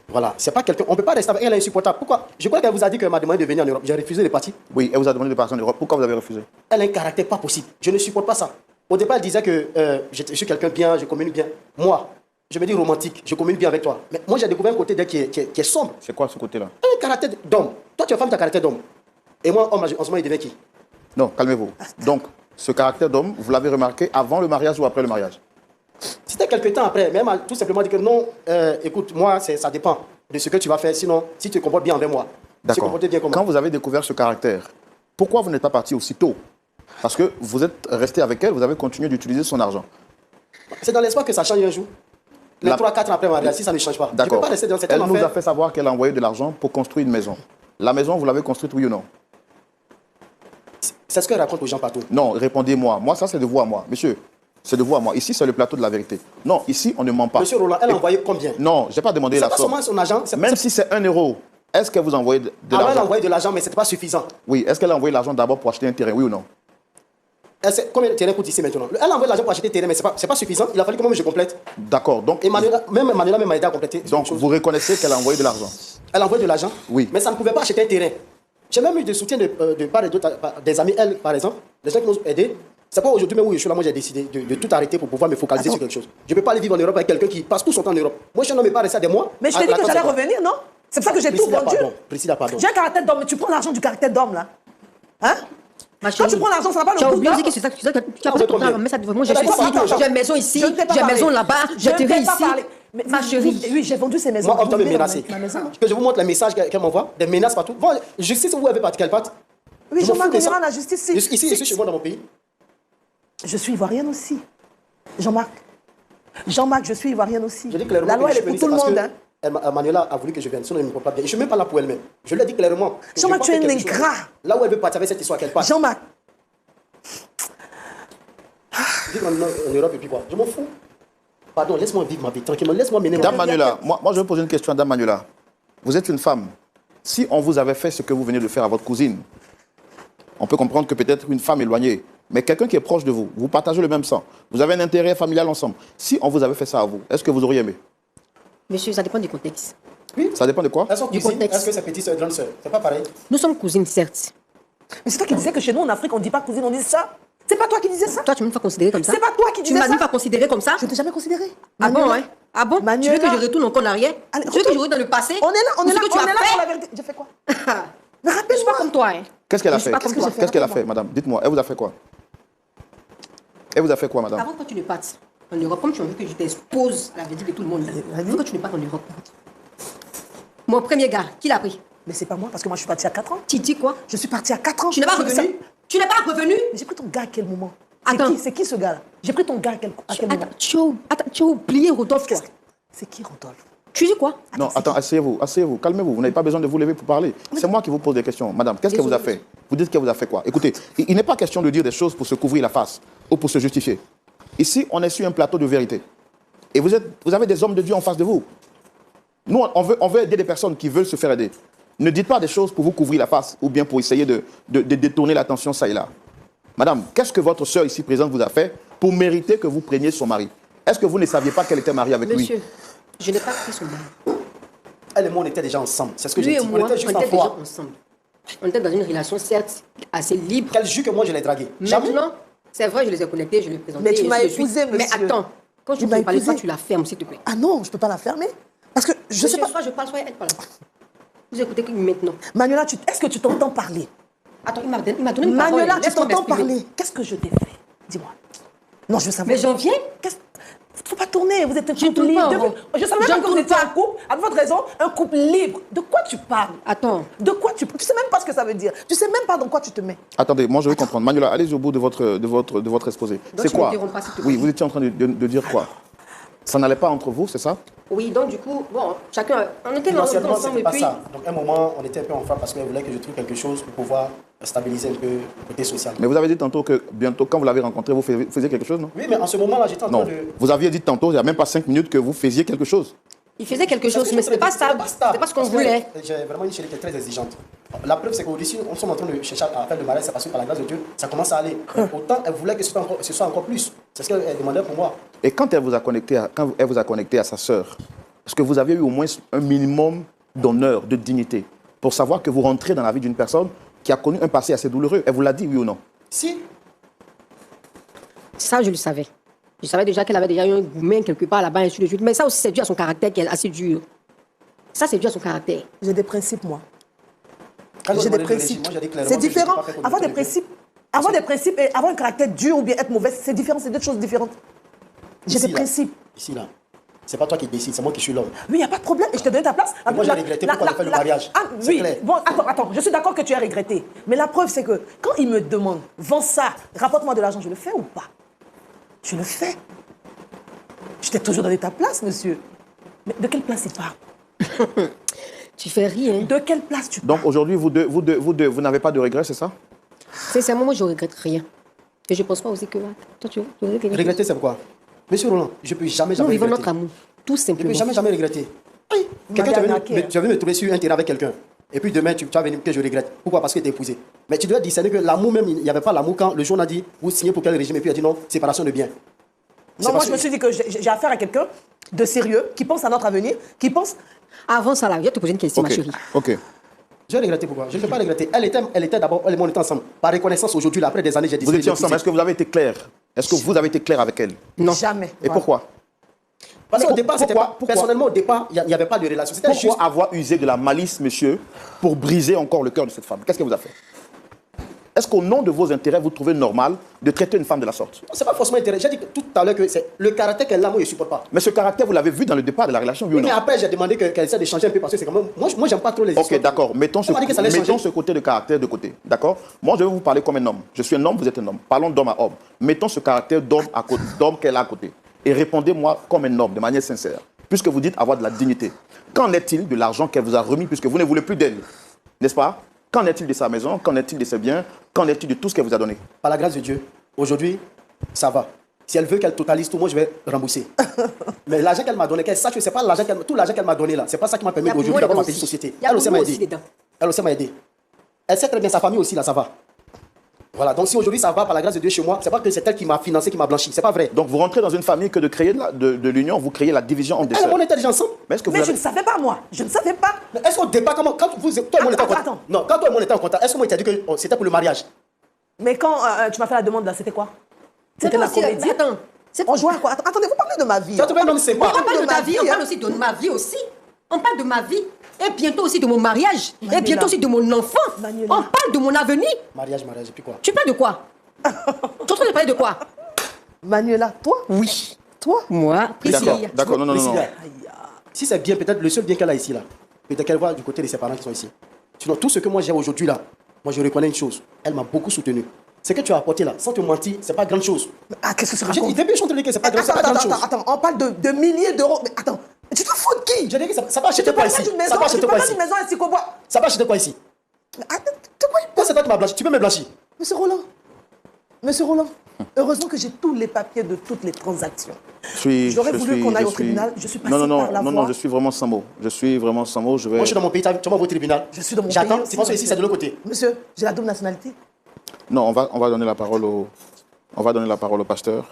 Voilà. C'est pas quelqu'un. On ne peut pas rester avec elle, elle est insupportable. Pourquoi? Je crois qu'elle vous a dit qu'elle m'a demandé de venir en Europe. J'ai refusé de partir. Oui, elle vous a demandé de partir en Europe. Pourquoi vous avez refusé? Elle a un caractère pas possible. Je ne supporte pas ça. Au départ, elle disait que je suis quelqu'un bien, je communique bien. Moi, je me dis romantique, je communique bien avec toi. Mais moi, j'ai découvert un côté d'elle qui est sombre. C'est quoi ce côté-là? Elle a un caractère d'homme. Toi, tu es femme, tu as un caractère d'homme. Et moi, homme, en ce moment, il devient qui? Non, calmez-vous. Donc, ce caractère d'homme, vous l'avez remarqué avant le mariage ou après le mariage? C'était quelques temps après, même tout simplement dit que non, écoute, moi, ça dépend de ce que tu vas faire. Sinon, si tu te comportes bien envers moi, si tu te D'accord. comportes bien comme Quand moi. vous avez découvert ce caractère, pourquoi vous n'êtes pas parti aussitôt? Parce que vous êtes resté avec elle, vous avez continué d'utiliser son argent. C'est dans l'espoir que ça change un jour. Les La- 3-4 ans après mariage, si ça ne change pas. Je ne peux D'accord. pas rester dans cette Elle nous a affaire. fait savoir qu'elle a envoyé de l'argent pour construire une maison. La maison, vous l'avez construite, oui ou non? C'est ce qu'elle raconte aux gens partout. Non, répondez-moi. Moi, ça, c'est de vous à moi. Monsieur, c'est de vous à moi. Ici, c'est le plateau de la vérité. Non, ici, on ne ment pas. Monsieur Roland, elle a envoyé combien? Non, je n'ai pas demandé C'est la pas somme. seulement son agent. Même si c'est 1 euro, est-ce qu'elle vous a envoyé de Elle a l'argent? envoyé de l'argent, mais ce n'était pas suffisant. Oui, est-ce qu'elle a envoyé l'argent d'abord pour acheter un terrain, oui ou non? Elle sait combien de terrain coûte ici maintenant? Elle a envoyé l'argent pour acheter terrain, mais ce n'est pas suffisant. Il a fallu que moi je complète. D'accord. Donc, Et Manuela même m'a aidé à compléter. donc vous reconnaissez qu'elle a envoyé de l'argent? Elle a envoyé de l'argent, Oui. mais ça ne pouvait pas acheter un terrain. J'ai même eu des soutiens de part et d'autre, des amis, elle, par exemple, des gens qui m'ont aidé. C'est pas aujourd'hui même où je suis là, moi j'ai décidé de tout arrêter pour pouvoir me focaliser sur quelque chose. Je ne peux pas aller vivre en Europe avec quelqu'un qui passe tout son temps en Europe. Moi je suis un homme et pas rester à des mois. Mais je t'ai dit que j'allais revenir, non? C'est pour ça que j'ai tout Priscilla, vendu. pardon. Priscilla, pardon. J'ai un caractère d'homme, mais tu prends l'argent du caractère d'homme, là. Hein? Ma Quand chérie, tu prends l'argent, ça n'a pas tu le as goût oublié d'homme. aussi que c'est ça. Tu as passé ton temps à mettre ça devant moi. J'ai Attends, ici, attends, j'ai une maison ici, Je ne t'ai pas j'ai une parlé. maison là-bas, Je j'ai ne t'ai terrain pas ici. parlé. Mais Ma chérie. Oui, j'ai vendu ces maisons. Moi, on doit me Vivez dans menacer. ma maison. Que je vous montre les messages qu'elle m'envoie, des menaces partout. Bon, justice, vous avez parti quelle part? Oui, Je m'en Jean-Marc fous de ça. Gonneran, la justice, Ici, je suis chez moi dans mon pays. Je suis ivoirienne aussi. Jean-Marc. Jean-Marc, je suis ivoirienne aussi. Je dis clairement La loi, que elle est je pour suis tout le venu, monde. c'est parce que Manuela a voulu que je vienne, sinon elle ne me comprend pas bien. Je ne suis même pas là pour elle-même. Je lui ai dit clairement. que Jean-Marc, je tu es pense un quelque chose. ingrat. Là où elle veut partir avec cette histoire qu'elle passe. Jean-Marc, Vivre en Europe et puis quoi? Je m'en fous. Pardon, laisse-moi vivre ma vie tranquillement. Laisse-moi mener ma Dame vie. Manuela, moi je vais poser une question à Dame Manuela. Vous êtes une femme. Si on vous avait fait ce que vous venez de faire à votre cousine, on peut comprendre que peut-être une femme éloignée, mais quelqu'un qui est proche de vous, vous partagez le même sang, vous avez un intérêt familial ensemble. Si on vous avait fait ça à vous, est-ce que vous auriez aimé? Monsieur, ça dépend du contexte. Oui. Ça dépend de quoi? Elles sont Du cousines. contexte. Est-ce que c'est petite soeur, grande soeur? C'est pas pareil. Nous sommes cousines, certes. mais c'est toi qui disais que chez nous en Afrique, on ne dit pas cousine, on dit ça. C'est pas toi qui disais ça. Toi, tu m'as pas considéré comme ça. C'est pas toi qui Tu disais m'as ça. même pas considéré comme ça. Je t'ai jamais considéré. Ah bon, Manuela. hein? Ah bon? Manuela. Tu veux que je retourne encore en arrière? Allez, Tu veux que je retourne dans le passé? On est là, on Ou est ce là, que tu on as est là fait? pour la vérité. J'ai fait quoi? Mais Je suis pas rappelle-moi. comme toi, hein? Qu'est-ce qu'elle a Je suis fait? pas comme toi. Qu'est-ce qu'elle a fait, madame? Dites-moi, elle vous a fait quoi? Elle vous a fait quoi, madame? Avant que tu ne partes en Europe, comme tu as vu que je t'expose à la vérité de tout le monde, il faut que tu ne partes en Europe. Mon premier gars, qui l'a pris? Mais c'est pas moi, parce que moi je suis partie à 4 ans. Tu dis quoi? Je suis partie à 4 ans. Tu n'es pas C'est que ça- revenu? Tu n'es pas revenu? Mais j'ai pris ton gars à quel moment? Attends. C'est qui ce gars-là? J'ai pris ton gars à quel moment? Attends, tu as oublié Rodolphe, toi. C'est qui, Rodolphe? Tu dis quoi? Non, attends, asseyez-vous, calmez-vous. Vous n'avez pas besoin de vous lever pour parler. C'est moi qui vous pose des questions. Madame, qu'est-ce qu'elle vous a fait? Vous dites qu'elle vous a fait quoi? Écoutez, il n'est pas question de dire des choses pour se couvrir la face ou pour se justifier. Ici, on est sur un plateau de vérité. Et vous avez des hommes de Dieu en face de vous. Nous, on veut aider des personnes qui veulent se faire aider. Ne dites pas des choses pour vous couvrir la face ou bien pour essayer de détourner l'attention ça et là. Madame, qu'est-ce que votre sœur ici présente vous a fait pour mériter que vous preniez son mari? Est-ce que vous ne saviez pas qu'elle était mariée avec lui? Monsieur, je n'ai pas pris son mari. Elle et moi, on était déjà ensemble. C'est ce que Lui j'ai et dit. moi, On était juste en déjà foi. ensemble. On était dans une relation, certes, assez libre. Qu'elle jure que moi, je l'ai dragué. Jamais. Maintenant, c'est vrai, je les ai connectés, je les ai présentés. Mais tu et m'as ainsi de suite. épousé, Mais monsieur. attends, quand Tu je m'as te parle de ça, épousé. tu la fermes, s'il te plaît. Ah non, je peux pas la fermer. Parce que je sais pas. Soit je parle, soit elle parle. Vous écoutez que maintenant. Manuela, est-ce que tu t'entends parler? Attends, il m'a donné une parole. Manuela, tu laisse-moi t'entends m'exprimer. parler? Qu'est-ce que je t'ai fait? Dis-moi. Non, je veux savoir. Mais j'en viens. Faut pas tourner, vous êtes un Je ne couple tourne pas en libre. rond. Je savais Je même ne que vous tourne étiez pas. un couple, à votre raison, un couple libre. De quoi tu parles? Attends. De quoi tu parles? Tu sais même pas ce que ça veut dire. Tu sais même pas dans quoi tu te mets. Attendez, moi je veux comprendre. Manuela, allez au bout de votre exposé. Donc, C'est tu quoi? m'interromps pas, s'il te plaît. Oui, vous étiez en train de dire quoi? Ça n'allait pas entre vous, c'est ça? Oui, donc du coup, bon, chacun, on était Financièrement, ensemble c'était et pas puis... ça. Donc, à un moment, on était un peu en frappe parce qu'elle voulait que je trouve quelque chose pour pouvoir stabiliser un peu le côté social. Mais vous avez dit tantôt que bientôt, quand vous l'avez rencontré, vous faisiez quelque chose, non? Oui, mais en ce moment-là, j'étais en train Non. de. Vous aviez dit tantôt, il n'y a même pas 5 minutes, que vous faisiez quelque chose. Il faisait quelque chose, mais c'était pas ça. C'était pas ce qu'on voulait. J'ai vraiment une chérie qui est très exigeante. La preuve, c'est qu'au-dessus, on sommes en train de chercher à faire le mariage, c'est parce que par la grâce de Dieu, ça commence à aller. Autant elle voulait que ce soit encore plus. C'est ce qu'elle demandait pour moi. Et quand elle vous a connecté à sa sœur, est-ce que vous aviez eu au moins un minimum d'honneur, de dignité, pour savoir que vous rentrez dans la vie d'une personne qui a connu un passé assez douloureux? Elle vous l'a dit, oui ou non? Si, Ça, je le savais. Je savais déjà qu'elle avait déjà eu un gourmet quelque part là-bas, ainsi de suite. Mais ça aussi, c'est dû à son caractère qui est assez dur. Ça, c'est dû à son caractère. J'ai des principes, moi. quand J'ai j'ai des demandé de principes. moi, j'ai dit clairement C'est que je n'étais différent. pas fait pour Avoir des l'autorité. principes, et avoir un caractère dur ou bien être mauvaise, c'est différent, c'est deux choses différentes. J'ai Ici, des là. principes. Ici, là. C'est pas toi qui décides, c'est moi qui suis l'homme. Oui, il n'y a pas de problème. Et je t'ai donné ta place. Et moi, j'ai regretté pourquoi on a fait le mariage. Ah, C'est oui. clair. Bon, attends. Je suis d'accord que tu as regretté. Mais la preuve, c'est que quand il me demande, vends ça, rapporte-moi de l'argent, je le fais ou pas? Je le fais. Je t'ai toujours donné ta place, monsieur. Mais de quelle place il parle? Tu fais rire, hein. De quelle place tu parles? Donc aujourd'hui, vous deux, vous n'avez pas de regrets, c'est ça? Sincèrement, moi, je regrette rien. Et je pense pas aussi que... Toi, tu regrettes. Regretter, c'est pourquoi? Monsieur Roland, je peux jamais Nous vivons regretter. notre amour. Tout Je simplement. peux jamais regretter. Oui. Quelqu'un, tu vas venir me trouver sur un terrain avec quelqu'un. Et puis demain, tu vas venir que je regrette. Pourquoi? Parce que tu es épousé. Mais tu dois discerner que l'amour même, il n'y avait pas l'amour quand le jour on a dit, vous signez pour quel régime? Et puis il a dit non, séparation de biens. Non, moi, je me suis dit que j'ai affaire à quelqu'un de sérieux, qui pense à notre avenir, qui pense... Avant ça, là, je vais te poser une question, ma Ok, chérie. ok. Je vais regretter pourquoi? Je ne peux pas regretter. Elle était d'abord, elle et moi, on était ensemble. Par reconnaissance, aujourd'hui, là, après des années, j'ai Vous décidé étiez de ensemble, l'épouser. est-ce que vous avez été clair? Est-ce que vous avez été clair avec elle? Non. Jamais. Et Voilà. pourquoi? Parce qu'au départ, c'était pourquoi- pas, personnellement, au départ, il n'y avait pas de relation. C'était Pourquoi juste. avoir usé de la malice, monsieur, pour briser encore le cœur de cette femme? Qu'est-ce qu'elle vous a fait? Est-ce qu'au nom de vos intérêts, vous trouvez normal de traiter une femme de la sorte? C'est pas forcément intéressant. J'ai dit tout à l'heure que c'est le caractère qu'elle a, moi je ne supporte pas. Mais ce caractère, vous l'avez vu dans le départ de la relation, oui ou non? Mais après, j'ai demandé qu'elle essaie de changer un peu parce que c'est quand même. Moi j'aime pas trop les histoires. Ok, d'accord. Mettons On m'a dit que ça allait changer. ce côté de caractère de côté. D'accord? Moi, je vais vous parler comme un homme. Je suis un homme, vous êtes un homme. Parlons d'homme à homme. Mettons ce caractère d'homme qu'elle a à côté. Et répondez-moi comme un homme, de manière sincère. Puisque vous dites avoir de la dignité. Qu'en est-il de l'argent qu'elle vous a remis puisque vous ne voulez plus d'elle? N'est-ce pas? Qu'en est-il de sa maison? Qu'en est-il de ses biens? Qu'en est-il de tout ce qu'elle vous a donné? Par la grâce de Dieu, aujourd'hui, ça va. Si elle veut qu'elle totalise tout, moi je vais rembourser. Mais l'argent qu'elle m'a donné, qu'elle sache que c'est pas l'argent tout l'argent qu'elle m'a donné là, c'est pas ça qui m'a permis aujourd'hui d'avoir ma petite société. Elle aussi m'a aidé. Elle aussi m'a aidé. Elle sait très bien, sa famille aussi là, ça va. Voilà, donc si aujourd'hui ça va par la grâce de Dieu chez moi, c'est pas que c'est elle qui m'a financé, qui m'a blanchi, c'est pas vrai. Donc vous rentrez dans une famille que de créer de l'union, vous créez la division entre des sœurs. On était déjà ensemble. Mais est-ce que vous Mais avez... je ne savais pas, moi. Je ne savais pas. Mais est-ce qu'au départ, quand toi et moi on était en contact? Attends. Non, quand toi et moi on était en contact, est-ce que moi il t'a dit que c'était pour le mariage? Mais quand tu m'as fait la demande, là, c'était quoi? C'était la comédie. Attends. On jouait à quoi? Attendez, vous parlez de ma vie. Tu as trouvé un homme sympa. On parle de ta vie, on hein. parle aussi de ma vie aussi. On parle de ma vie. Et bientôt aussi de mon mariage. Et bientôt aussi de mon enfant. Manuela. On parle de mon avenir. Mariage, et puis quoi? Tu parles de quoi? Tu es en train de parler de quoi? Manuela, toi? Oui. Toi? Moi, D'accord, non. Priscilla, si c'est bien, peut-être le seul bien qu'elle a ici là, peut-être qu'elle voit du côté de ses parents qui sont ici. Sinon, tout ce que moi j'ai aujourd'hui là, moi je reconnais une chose. Elle m'a beaucoup soutenu. Ce que tu as apporté là, sans te mentir, c'est pas grande chose. Ah, qu'est-ce que tu J'ai dit, racontes? depuis je te que c'est pas grande chose. Attends, on parle de milliers d'euros. Mais attends, tu te fous de qui? J'ai dit que ça va acheter quoi ici? Ça va acheter Tu quoi parles ici? d'une maison à Sikobois. Ça va acheter quoi ici? Pourquoi c'est toi qui m'as blanchi? Tu peux me blanchir? Monsieur Roland, heureusement que j'ai tous les papiers de toutes les transactions. J'aurais voulu qu'on aille au tribunal. Je suis passé par la voie. Non, je suis vraiment sans mots. Je suis vraiment sans mots. Moi je suis dans mon pays, tu vas voir au tribunal. Je suis dans mon pays. J'attends, c'est parce que ici c'est de l'autre côté. Monsieur, j'ai la double nationalité. Non, on va donner la parole au pasteur.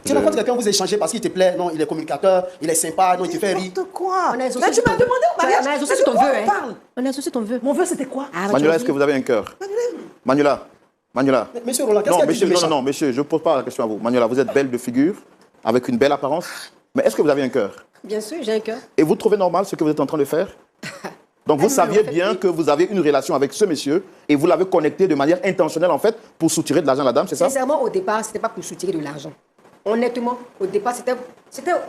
Tu rencontres quelqu'un, vous échangez parce qu'il te plaît, non, il est communicateur, il est sympa, non, il te fait rire. N'importe quoi. On a Mais associé tu m'as demandé au mariage. On a associé Mais ton de quoi vœu, on hein. parle? On a associé ton vœu. Mon vœu, c'était quoi? Manuela, est-ce que vous avez un cœur? Manuela. Monsieur Roland, qu'est-ce Non, qu'il a dit de monsieur, méchant? non, monsieur, je ne pose pas la question à vous. Manuela, vous êtes belle de figure, avec une belle apparence, mais est-ce que vous avez un cœur? Bien sûr, j'ai un cœur. Et vous trouvez normal ce que vous êtes en train de faire? Donc vous saviez bien que vous avez une relation avec ce monsieur et vous l'avez connecté de manière intentionnelle en fait pour soutirer de l'argent à la dame, c'est ça? Sincèrement, au départ, c'était pas pour soutirer de l'argent. Honnêtement, au départ, c'était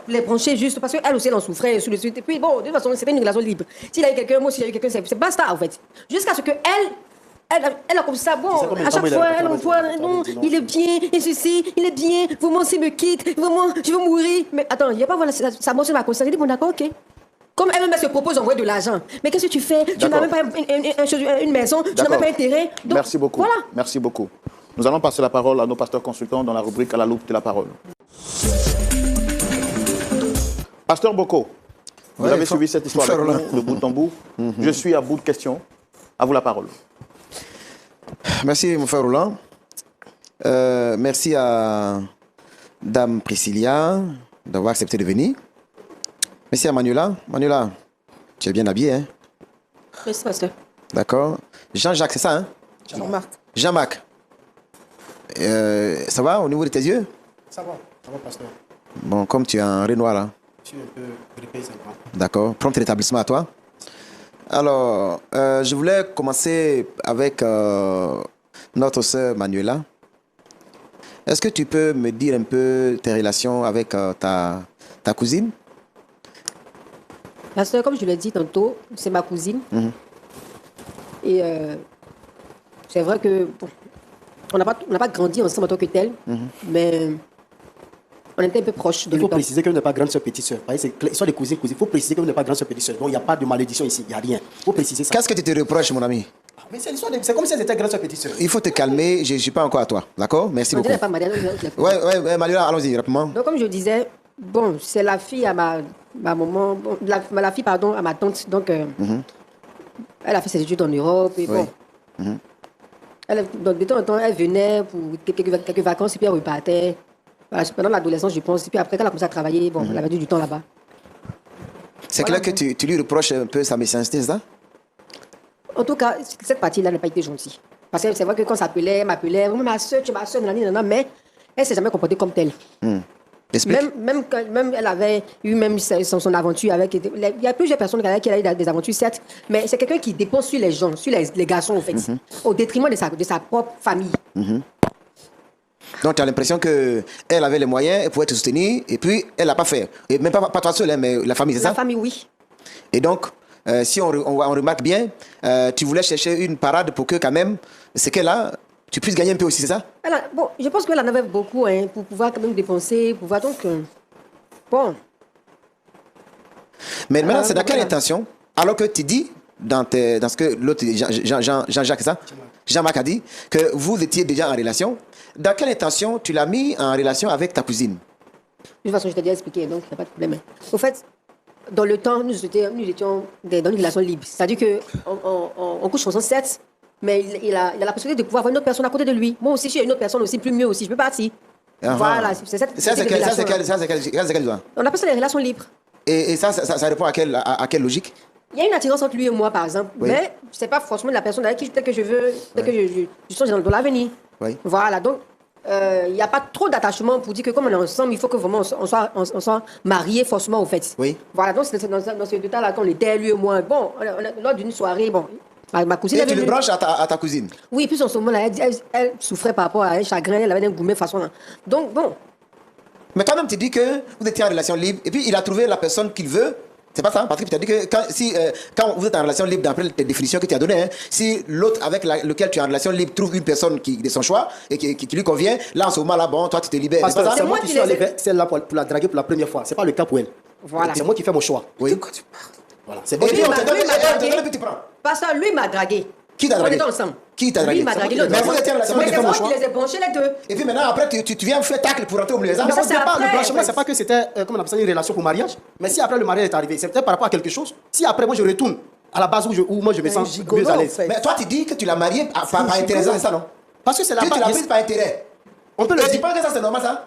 les brancher juste parce qu'elle aussi, elle en souffrait, et ainsi de suite. Et puis, bon, de toute façon, c'était une relation libre. S'il a eu quelqu'un, moi, s'il y a eu quelqu'un, c'est basta, en fait. Jusqu'à ce que elle a comme ça, bon, C'est comme une à chaque femme, fois, elle a elle envoie, non, il est bien, et ceci, il est bien, vraiment, s'il me quitte, vraiment, je vais mourir. Mais attends, il n'y a pas, voilà, ça m'a ma conscience. J'ai dit, bon, d'accord, ok. Comme elle-même se propose d'envoyer de l'argent. Mais qu'est-ce que tu fais? Tu n'as même pas une maison, tu n'as même pas un terrain. Donc, merci beaucoup. Voilà. Merci beaucoup. Nous allons passer la parole à nos pasteurs consultants dans la rubrique à la loupe de la parole. Pasteur Boko, vous avez suivi cette histoire avec nous, de bout en bout. Je suis à bout de questions. À vous la parole. Merci, mon frère Roland. Merci à Dame Priscilla d'avoir accepté de venir. Merci à Manuela. Manuela, tu es bien habillée, hein? Merci, pasteur. D'accord. Jean-Jacques, c'est ça, hein? Jean-Marc. Jean-Marc. Ça va au niveau de tes yeux? Ça va, pasteur. Bon, comme tu es en Renoir, là. Je suis un peu grippé, c'est vrai. D'accord. Prompt rétablissement à toi. Alors, je voulais commencer avec notre sœur Manuela. Est-ce que tu peux me dire un peu tes relations avec ta cousine? Pasteur, comme je l'ai dit tantôt, c'est ma cousine. Et c'est vrai que bon, on n'a pas grandi ensemble en tant que tel, mais on était un peu proches de Il faut temps. préciser que vous n'êtes pas grande soeur, petite soeur. Ils sont des cousins. Il faut préciser que vous n'êtes pas grande soeur, petite soeur. Donc il n'y a pas de malédiction ici, il n'y a rien. Il faut préciser ça. Qu'est-ce que tu te reproches, mon ami? Mais c'est comme si elles étaient grande soeur, petite soeur. Il faut te calmer, je ne suis pas encore à toi. D'accord? Merci On beaucoup. dirait pas Marianne, je l'ai fait. Ouais, Manuela, allons-y, rapidement. Donc comme je disais, bon, c'est la fille à ma maman, bon, la fille, pardon, à ma tante. Donc elle a fait ses études en Europe et bon. Donc, de temps en temps, elle venait pour quelques vacances et puis elle repartait. Voilà, pendant l'adolescence, je pense. Et puis après, quand elle a commencé à travailler, bon, elle avait du temps là-bas. C'est Voilà, clair que tu lui reproches un peu sa méchanceté, c'est ça? En tout cas, cette partie-là n'a pas été gentille. Parce que c'est vrai que quand ça s'appelait, elle m'appelait, ma soeur, tu es ma soeur, mais elle ne s'est jamais comportée comme telle. Explique. Même elle avait eu même son aventure avec... Il y a plusieurs personnes avec qui elle a eu des aventures, certes, mais c'est quelqu'un qui dépose sur les gens, sur les garçons, en fait, au détriment de sa propre famille. Donc, tu as l'impression qu'elle avait les moyens, elle pouvait te soutenir, et puis elle l'a pas fait. Et même pas toi seul, hein, mais la famille, c'est ça? La famille, oui. Et donc, si on remarque bien, tu voulais chercher une parade pour que quand même, ce qu'elle a, tu puisses gagner un peu aussi, c'est ça? Bon, je pense qu'elle en avait beaucoup hein, pour pouvoir quand même dépenser, pour pouvoir donc... bon. Mais maintenant, c'est dans quelle voilà. intention? Alors que tu dis, dans ce que l'autre, Jean-Jacques, ça? Jean-Marc a dit, que vous étiez déjà en relation. Dans quelle intention tu l'as mis en relation avec ta cousine? De toute façon, je t'ai déjà expliqué, donc il n'y a pas de problème. Au fait, dans le temps, nous étions dans une relation libre. C'est-à-dire qu'on couche ensemble, certes, mais il a la possibilité de pouvoir avoir une autre personne à côté de lui. Moi aussi, j'ai une autre personne aussi, plus mieux aussi. Je peux partir. Voilà, c'est cette Ça, c'est relation. quelle loi? On appelle ça les relations libres. Et ça répond à quelle logique? Il y a une attirance entre lui et moi, par exemple, Oui. mais ce n'est pas forcément la personne avec qui peut-être que je veux, peut-être que je songe dans l'avenir. Oui. Voilà, donc il n'y a pas trop d'attachement pour dire que comme on est ensemble, il faut que vraiment on soit mariés forcément au fait. Oui. Voilà, donc c'est dans ce détail-là qu'on était, lui et moi. Bon, lors d'une soirée, bon, ma cousine Et avait tu le venu- branches à ta cousine? Oui, puis en ce moment-là, elle souffrait par rapport à un chagrin, elle avait un gourmet façon. Donc, bon, Mais toi-même, tu dis que vous étiez en relation libre, et puis il a trouvé la personne qu'il veut. C'est pas ça, Patrick? Tu as dit que quand vous êtes en relation libre, d'après les définitions que tu as données, hein, si l'autre avec lequel tu es en relation libre trouve une personne de son choix et qui lui convient, là, en ce moment-là, bon, toi, tu te libères. Pasteur, C'est pas c'est ça? moi moi qui qui suis allé les ai- vers celle-là pour la draguer pour la première fois. C'est pas le cas pour elle. Voilà. C'est moi qui fais mon choix. Oui. Voilà. C'est Et bon. puis, on te donne, lui m'a et on te dragué. donne, et puis tu prends. pas ça, lui m'a dragué. Qui t'a dragué? On était ensemble. Qui t'a dragué? Lui m'a dragué. Mais vous étiez en relation Mais libre. c'est moi choix. qui les ai branchés les deux. Et puis maintenant, après, tu viens faire tacle pour rentrer au milieu des Mais Mais ça, au c'est départ, après, le blanchiment, ouais. c'est pas que c'était, comment on appelle ça, une relation pour mariage. Mais si après le mariage est arrivé, c'est peut-être par rapport à quelque chose. Si après, moi, je retourne à la base où moi, je me sens gigolo, mieux à en l'aise. fait. Mais toi, tu dis que tu l'as marié par intérêt, c'est ça, non? Parce que c'est la Tu l'as base. prise par intérêt. On peut le Et tu dire. penses que ça, c'est normal, ça?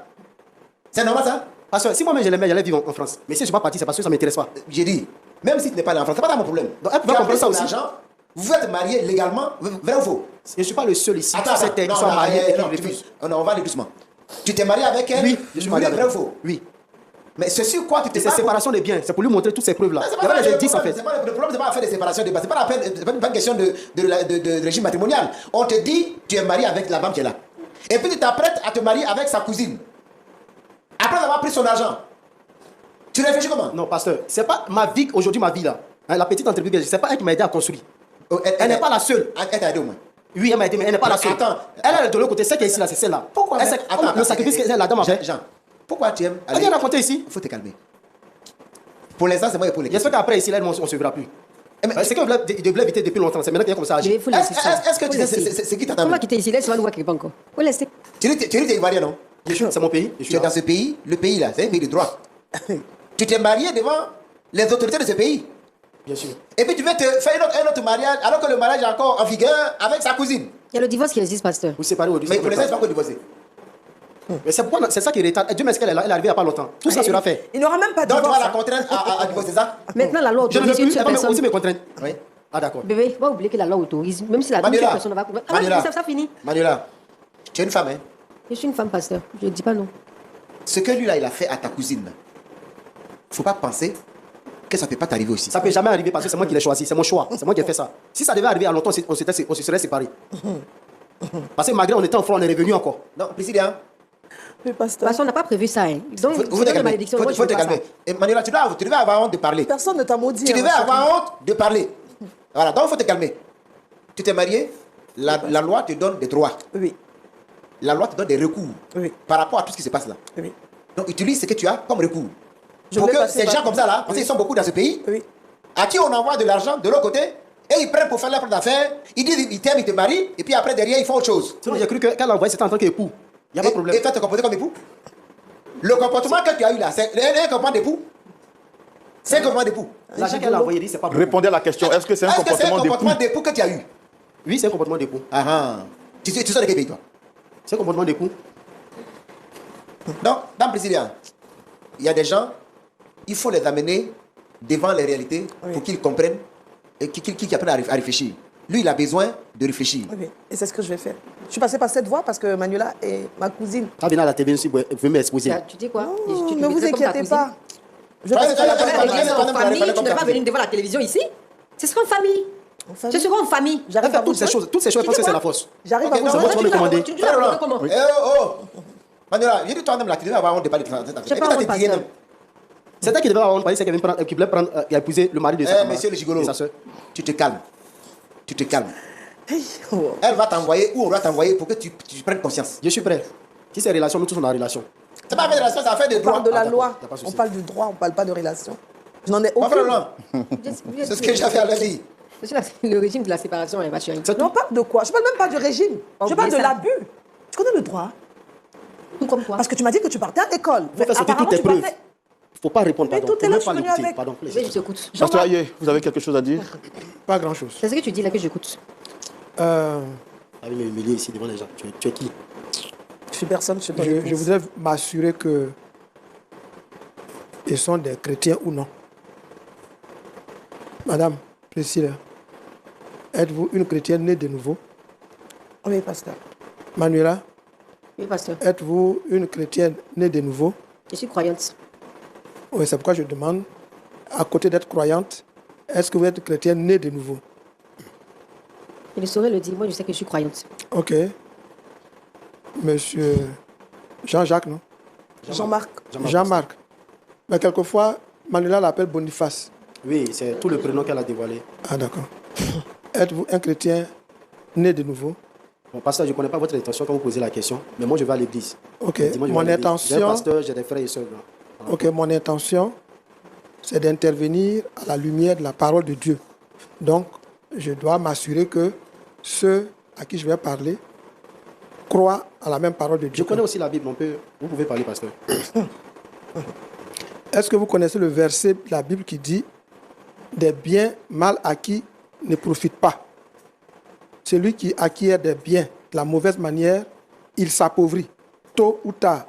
C'est normal, ça? Parce que si moi-même, je l'aimais, j'allais vivre en France. Mais si je suis pas parti, c'est parce que ça m'intéresse pas. J'ai dit, même si tu n'es pas allé en France, c'est pas dans mon problème. Donc, elle Tu pouvait as comprendre pris ça son aussi. argent, vous êtes mariés légalement, vrai ou faux? Je suis pas le seul ici. Attends, C'était non, qui sont non, mariés et qui non, refusent. on va aller doucement. Tu t'es marié avec elle? Oui, je suis marié avec vrai ou elle. faux? Oui. Mais c'est sur quoi tu t'es Et c'est séparation des biens. C'est pour lui montrer toutes ces preuves-là. C'est Il y pas avait ça, des indices en fait. le problème, c'est pas faire des séparations de base. C'est pas une question de régime matrimonial. On te dit, tu es marié avec la femme qui est là. Et puis tu t'apprêtes à te marier avec sa cousine. Après avoir pris son argent. Tu réfléchis comment? Non, pasteur, c'est pas ma vie, aujourd'hui, ma vie là. Hein, la petite entreprise, que j'ai, c'est pas elle qui m'a aidé à construire. Oh, Elle n'est pas la seule. Elle t'a aidé au moins. Oui, elle m'a aidé, mais elle n'est pas la seule. Attends. Elle est de l'autre côté, celle qui est ici là, c'est celle-là. Pourquoi? Elle, le sacrifice que la dame a fait. Jean, pourquoi tu aimes Elle vient raconter ici. Il faut te calmer. Pour l'instant, c'est moi pour les J'espère qu'après ici, là, on ne se verra plus. mais- C'est qu'il devait éviter depuis longtemps. C'est maintenant qu'il y a comme ça à agir. Il faut laisser ça. Est-ce que tu Faut sais laisser. c'est qui t'a On va amené? quitter ici, laisse-moi nous voir quelque part encore. Faut laisser. Tu dis que tu es ivoirien, non? C'est mon pays. Je Tu suis es dans là. ce pays, le pays là, c'est un pays de droit. Tu t'es marié devant les autorités de ce pays. Bien sûr. Et puis tu veux te faire un autre mariage alors que le mariage est encore en vigueur avec sa cousine. Il y a le divorce qui existe, pasteur. Vous séparez aujourd'hui. Mais pour l'instant, il n'est pas encore divorcé. Mais c'est pourquoi c'est ça qui retarde. Dieu merci qu'elle est là, elle est arrivée il n'y a pas longtemps. Tout ça sera fait. Il n'aura même pas de Donc tu vas divorce. la contraindre à divorcer, c'est ça? Maintenant, la loi Je ne veux autorise une plus, seule elle va personne. aussi me contraindre. Oui. Ah d'accord. Bébé, va oublier que la loi autorise. Même si la Manuela. une personne ne va pas. Ah, Manuela. ça finit. Manuela, tu es une femme, hein? Je suis une femme, pasteur. Je ne dis pas non. Ce que lui là, il a fait à ta cousine, il ne faut pas penser que ça ne peut pas t'arriver aussi. Ça peut jamais arriver parce que c'est moi qui l'ai choisi. C'est mon choix. C'est moi qui ai fait ça. Si ça devait arriver à longtemps, on se serait séparés. Parce que malgré on était enfant, on est revenu encore. Non, Priscilla, Oui, De pasteur. toute façon, on n'a pas prévu ça. Hein. Donc, faut te la calmer. malédiction, moi, je Faut veux te pas ça. calmer. Et Manuela, tu devais avoir honte de parler. Personne ne t'a maudit. Tu hein, devais chérie. avoir honte de parler. Voilà, donc il faut te calmer. Tu t'es marié, la loi te donne des droits. Oui, La loi te donne des recours oui, par rapport à tout ce qui se passe là. oui. Donc utilise ce que tu as comme recours. Je Pour voulais que passer ces par- gens comme ça là, parce Oui. qu'ils sont beaucoup dans ce pays, Oui. à qui on envoie de l'argent de l'autre côté, et ils prennent pour faire leur propre affaire, ils disent ils t'aiment, ils te marient, et puis après derrière ils font autre chose. Sinon, j'ai cru qu'elle envoyait c'était en tant qu'époux. Il n'y a pas de problème. Et toi te comporter comme époux. Le comportement que tu as eu là, c'est un comportement d'époux. C'est un comportement d'époux. L'argent qu'elle a envoyé, dit c'est pas beaucoup. Répondez à la question. Est-ce que c'est un Est-ce que c'est un comportement d'époux? comportement d'époux que tu as eu? Oui, c'est un comportement d'époux. Ah ah. Tu sors de quel pays toi? C'est un comportement d'époux. Donc, dans Brésilien, il y a des gens, il faut les amener devant les réalités pour qu'ils comprennent et qu'ils apprennent à réfléchir. Lui, il a besoin de réfléchir. Oui, et c'est ce que je vais faire. Je suis passée par cette voie parce que Manuela est ma cousine. Quand vient à la TV, vous pouvez m'exposer. Tu dis quoi? Non, Tu te ne vous mettrais comme ta inquiétez cousine? pas. Je Ouais, vais ouais, passer ouais, par la ouais, voie. ouais, En famille, tu ne vas pas venir devant la télévision ici. Ce sera en famille. En famille. Ce sera en famille. Elle J'arrive à fait vous toutes ces choses, je pense que c'est la force. J'arrive Ok, à vous non, c'est moi qui vais le commander. Tu vas raconter comment? Eh oh, oh. Manuela, j'ai dit toi-même là, tu devais avoir un débat de J'ai pas honte, pasteur. C'est elle qui devait avoir parlé, c'est qui voulait prendre, qui a épousé le mari de sa monsieur le gigolo, de sa soeur. tu te calmes. Tu te calmes. Hey, oh. Elle va t'envoyer ou on va t'envoyer pour que tu prennes conscience. Je suis prêt. Si c'est relation, nous tous on a relation. C'est pas affaire de relation, c'est affaire de On droit. parle de la d'accord, loi. y a pas de souci. On parle du droit, on ne parle pas de relation. Je n'en ai Mon frère aucune. Laurent, c'est ce que j'avais à leur dire. Le régime de la séparation, ma chérie. C'est Non, tout. pas de quoi. Je ne parle même pas du régime. Je parle de ça. l'abus. Tu connais le droit? Tout comme quoi? Parce que tu m'as dit que tu partais à l'école. Faut faire sortir Apparemment, toutes tes tu preuves. partais- Faut pas répondre, Mais pardon. tout est Faut là, même je pas suis venu l'écouter, avec. pardon. Oui, je t'écoute. Pasteur Aye, vous avez quelque chose à dire? Pas grand-chose. C'est ce que tu dis là que j'écoute. Euh, Ah oui, mais humilié ici devant les gens. Tu es qui? Je suis personne, je suis ton je épouse. voudrais m'assurer que ils sont des chrétiens ou non. Madame Priscilla, êtes-vous une chrétienne née de nouveau? Oui, pasteur. Manuela, Oui, pasteur. êtes-vous une chrétienne née de nouveau? Je suis croyante. Oui, c'est pourquoi je demande, à côté d'être croyante, est-ce que vous êtes chrétienne née de nouveau? Je ne saurais le dire. Moi, je sais que je suis croyante. Ok. Monsieur Jean-Jacques, non? Jean-Marc. Jean-Marc. Mais quelquefois, Manuela l'appelle Boniface. Oui, c'est tout le prénom qu'elle a dévoilé. Ah, d'accord. Êtes-vous un chrétien né de nouveau? Bon, pasteur, je ne connais pas votre intention quand vous posez la question, mais moi je vais à l'église. Ok. Le dimanche, je vais Mon à l'église. J'ai un intention, pasteur, j'ai des frères et sœurs. Voilà. ok, mon intention, c'est d'intervenir à la lumière de la parole de Dieu. Donc, je dois m'assurer que ceux à qui je vais parler croient à la même parole de Je Dieu. connais aussi la Bible, vous pouvez parler, pasteur. Est-ce que vous connaissez le verset de la Bible qui dit « Des biens mal acquis ne profitent pas. Celui qui acquiert des biens de la mauvaise manière, il s'appauvrit, tôt ou tard. »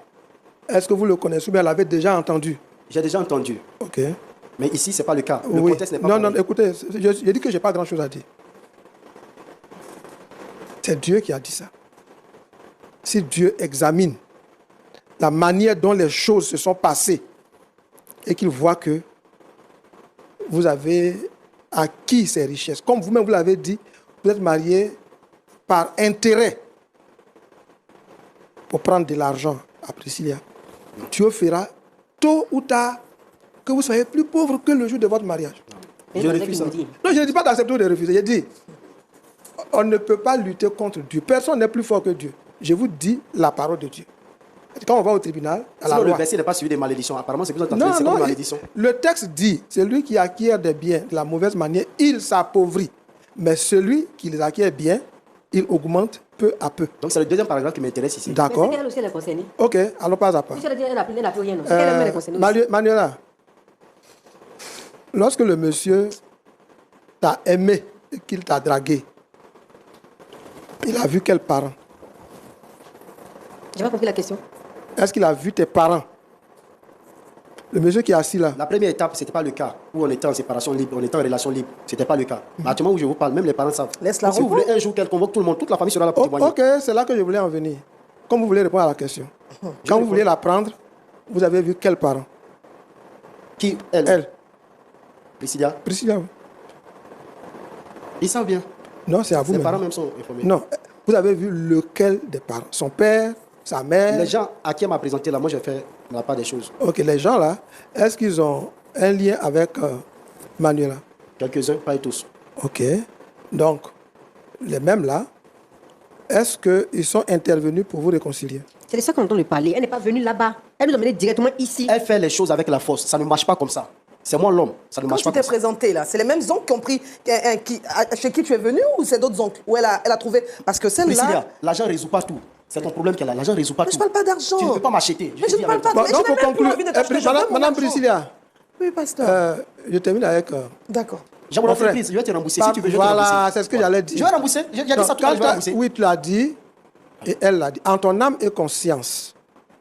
Est-ce que vous le connaissez ou bien l'avez déjà entendu? J'ai déjà entendu, Ok. mais ici, ce n'est pas le cas. Le Oui. contexte n'est pas Non, pareil. non, écoutez, je dis que je n'ai pas grand-chose à dire. C'est Dieu qui a dit ça. Si Dieu examine la manière dont les choses se sont passées et qu'il voit que vous avez acquis ces richesses, comme vous-même vous l'avez dit, vous êtes marié par intérêt pour prendre de l'argent à Priscilla, Dieu fera tôt ou tard que vous soyez plus pauvre que le jour de votre mariage. Mais Je c'est refuse ça ça. qu'il me dit. Non, je ne dis pas d'accepter ou de refuser. Je dis, on ne peut pas lutter contre Dieu. Personne n'est plus fort que Dieu. Je vous dis la parole de Dieu. Quand on va au tribunal, à la Sinon, le loi. verset n'est pas suivi des malédictions. Apparemment, c'est que vous êtes en train Non, de c'est non, une malédiction. le texte dit, celui qui acquiert des biens de la mauvaise manière, il s'appauvrit. Mais celui qui les acquiert bien, il augmente peu à peu. Donc, c'est le deuxième paragraphe qui m'intéresse ici. Mais D'accord? c'est qu'elle aussi, elle est concernée. Ok, allons pas à pas. Si elle a dit, elle n'a plus rien. non. C'est qu'elle est concernée aussi. Manuela, lorsque le monsieur t'a aimé et qu'il t'a dragué, il a vu quels parents? J'ai pas compris la question. Est-ce qu'il a vu tes parents? Le monsieur qui est assis là. La première étape, ce n'était pas le cas où on était en séparation libre, on était en relation libre. Ce n'était pas le cas. Mais actuellement où je vous parle, même les parents savent. Laisse-la Si vous répondre. voulez un jour qu'elle convoque tout le monde, toute la famille sera là pour témoigner. Ok, c'est là que je voulais en venir. Comme vous voulez répondre à la question. Quand vous vouliez la prendre, vous avez vu quels parents? Qui Elle. Elle. Priscilla. Priscilla, oui. Ils savent bien. Non, c'est à vous. Les même. parents même sont informés. Non, vous avez vu lequel des parents? Son père, sa mère? Les gens à qui elle m'a présenté là, moi j'ai fait la part des choses. Ok, les gens là, est-ce qu'ils ont un lien avec Manuela? Quelques-uns, pas tous. Ok. Donc, les mêmes là, est-ce qu'ils sont intervenus pour vous réconcilier? C'est de ça qu'on entend lui parler. Elle n'est pas venue là-bas. Elle nous a emmenés directement ici. Elle fait les choses avec la force. Ça ne marche pas comme ça. C'est moi l'homme. Ça ne Quand marche tu pas t'es comme ça. présenté là, c'est les mêmes oncles qui ont pris, chez qui tu es venu ou c'est d'autres oncles? Où elle a trouvé? Parce que Priscilla, celle-là, l'argent ne résout pas tout. C'est ton problème qu'elle a. L'argent ne résout pas mais tout. je parle pas d'argent. Tu ne peux pas m'acheter. Mais je ne parle pas Bon, de... donc, j'ai pour même plus conclure, envie de t'acheter, je veux Madame mon argent. Priscilla, Oui, pasteur. je termine avec... D'accord. J'ai mon Mon frère. entreprise. Je vais te rembourser. Si tu veux, je vais te Voilà, rembourser. c'est ce que j'allais dire. Je vais rembourser. J'ai dit Non, ça tout à l'heure. Je vais rembourser. oui, tu l'as dit, et elle l'a dit. En ton âme et conscience.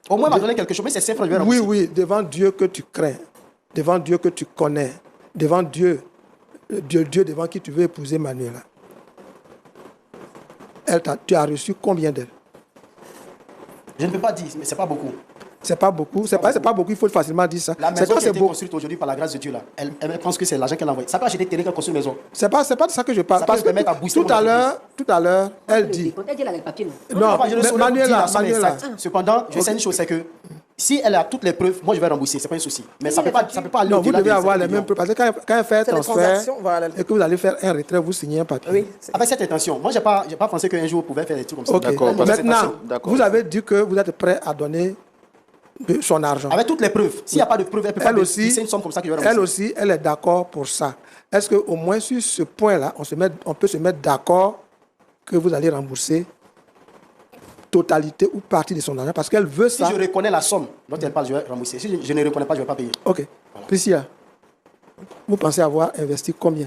Au moins, elle m'a donné quelque chose. Mais c'est 5 francs. Je vais Oui, rembourser. oui, devant Dieu que tu crains, devant Dieu que tu connais, devant Dieu devant qui tu veux épouser Manuela. tu as reçu combien d'elle? Je ne peux pas dire, mais ce n'est pas beaucoup. C'est pas beaucoup. C'est pas beaucoup, il faut facilement dire ça. La C'est maison quoi, qui a c'est été beaucoup? construite aujourd'hui par la grâce de Dieu, là, elle pense que c'est l'argent qu'elle a envoyé. Ça peut acheter des terrains qu'elle construit une maison. C'est pas de ça que je parle. Ça Parce peut permettre à que booster tout à mon l'heure, elle dit. Elle dit là, les papiers, non. Non, je ne saurais pas dire Manuela, la somme Manuela. exacte. Cependant, je sais une chose, c'est que si elle a toutes les preuves, moi je vais rembourser, c'est pas un souci. Mais ça peut pas aller Non, vous au-delà devez des avoir 7 les mêmes millions. preuves. Parce que quand elle fait un C'est les transfert transactions, voilà. et que vous allez faire un retrait, vous signez un papier. Oui. Avec cette intention, moi j'ai pas pensé qu'un jour on pouvait faire des trucs comme ça. Ok. D'accord, parce que c'est Maintenant, facile. D'accord. vous avez dit que vous êtes prêt à donner son argent. Avec toutes les preuves. S'il n'y a pas de preuves, elle peut pas Elle aussi, c'est une somme comme ça que je vais rembourser. elle aussi, elle est d'accord pour ça. Est-ce qu'au moins sur ce point-là, on peut se mettre d'accord que vous allez rembourser totalité ou partie de son argent? Parce qu'elle veut Si ça. je reconnais la somme dont elle parle, je vais rembourser. Si je ne reconnais pas, je ne vais pas payer. Ok. Priscilla, vous pensez avoir investi combien?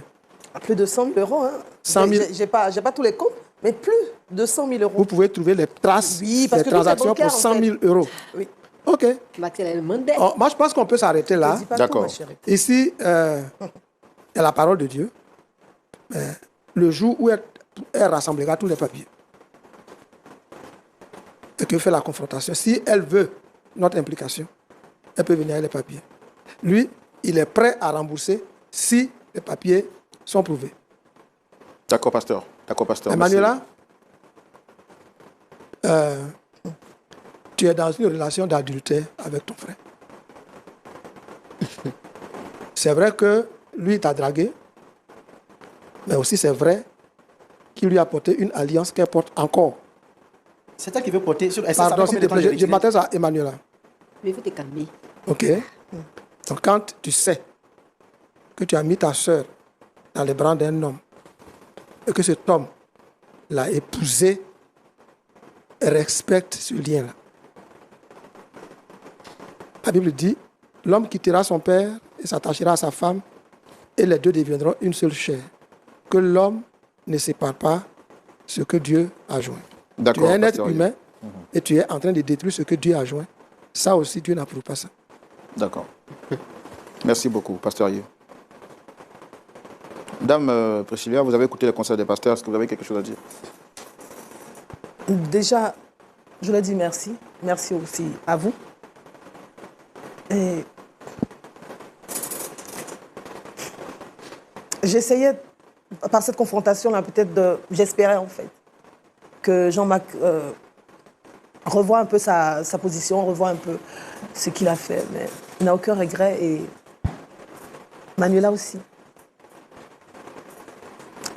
À plus de 100 000 euros. Hein. 100 000. J'ai pas tous les comptes, mais plus de 100 000 euros. Vous pouvez trouver les traces Oui, parce des que tout est transactions bancaire, pour 100 en 000 euros. Oui. Ok. Maxel, elle demandait. Oh, moi, je pense qu'on peut s'arrêter là. Je dis pas D'accord. tout, ma chérie. Ici, il y a la parole de Dieu. Le jour où elle rassemblera tous les papiers et que fait la confrontation, si elle veut notre implication, elle peut venir avec les papiers. Lui, il est prêt à rembourser si les papiers sont prouvés. D'accord, pasteur. D'accord, pasteur. Emmanuela, tu es dans une relation d'adultère avec ton frère. C'est vrai que lui t'a dragué, mais aussi c'est vrai qu'il lui a porté une alliance qu'elle porte encore. C'est elle qui veut porter sur. Pardon, s'il te plaît, je m'adresse à Emmanuela. Mais il faut te calmer. Ok? Donc quand tu sais que tu as mis ta soeur dans les bras d'un homme et que cet homme l'a épousée, respecte ce lien-là. La Bible dit, l'homme quittera son père et s'attachera à sa femme et les deux deviendront une seule chair. Que l'homme ne sépare pas ce que Dieu a joint. Tu D'accord, es un être pasteur. humain et tu es en train de détruire ce que Dieu a joint. Ça aussi, Dieu n'approuve pas ça. D'accord. Merci beaucoup, pasteur Yves. Dame Priscilla, vous avez écouté le conseil des pasteurs. Est-ce que vous avez quelque chose à dire? Déjà, je leur dis merci. Merci aussi à vous. Et j'essayais, par cette confrontation-là, peut-être j'espérais en fait, que Jean-Marc revoie un peu sa position, revoie un peu ce qu'il a fait. Mais il n'a aucun regret et Manuela aussi.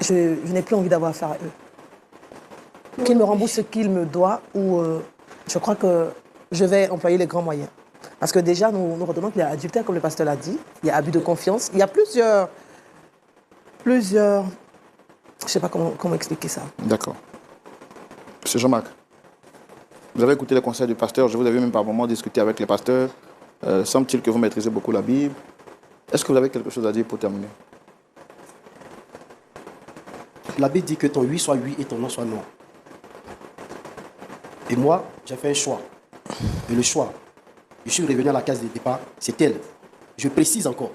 Je n'ai plus envie d'avoir affaire à eux. Qu'il me rembourse ce qu'il me doit ou je crois que je vais employer les grands moyens. Parce que déjà, nous retenons qu'il y a adultère, comme le pasteur l'a dit, il y a abus de confiance, il y a plusieurs, je ne sais pas comment expliquer ça. D'accord. Monsieur Jean-Marc, vous avez écouté les conseils du pasteur. Je vous avais même par moment discuté avec les pasteurs. Semble-t-il que vous maîtrisez beaucoup la Bible. Est-ce que vous avez quelque chose à dire pour terminer? La Bible dit que ton oui soit oui et ton non soit non. Et moi, j'ai fait un choix. Et le choix, je suis revenu à la case de départ, c'est elle. Je précise encore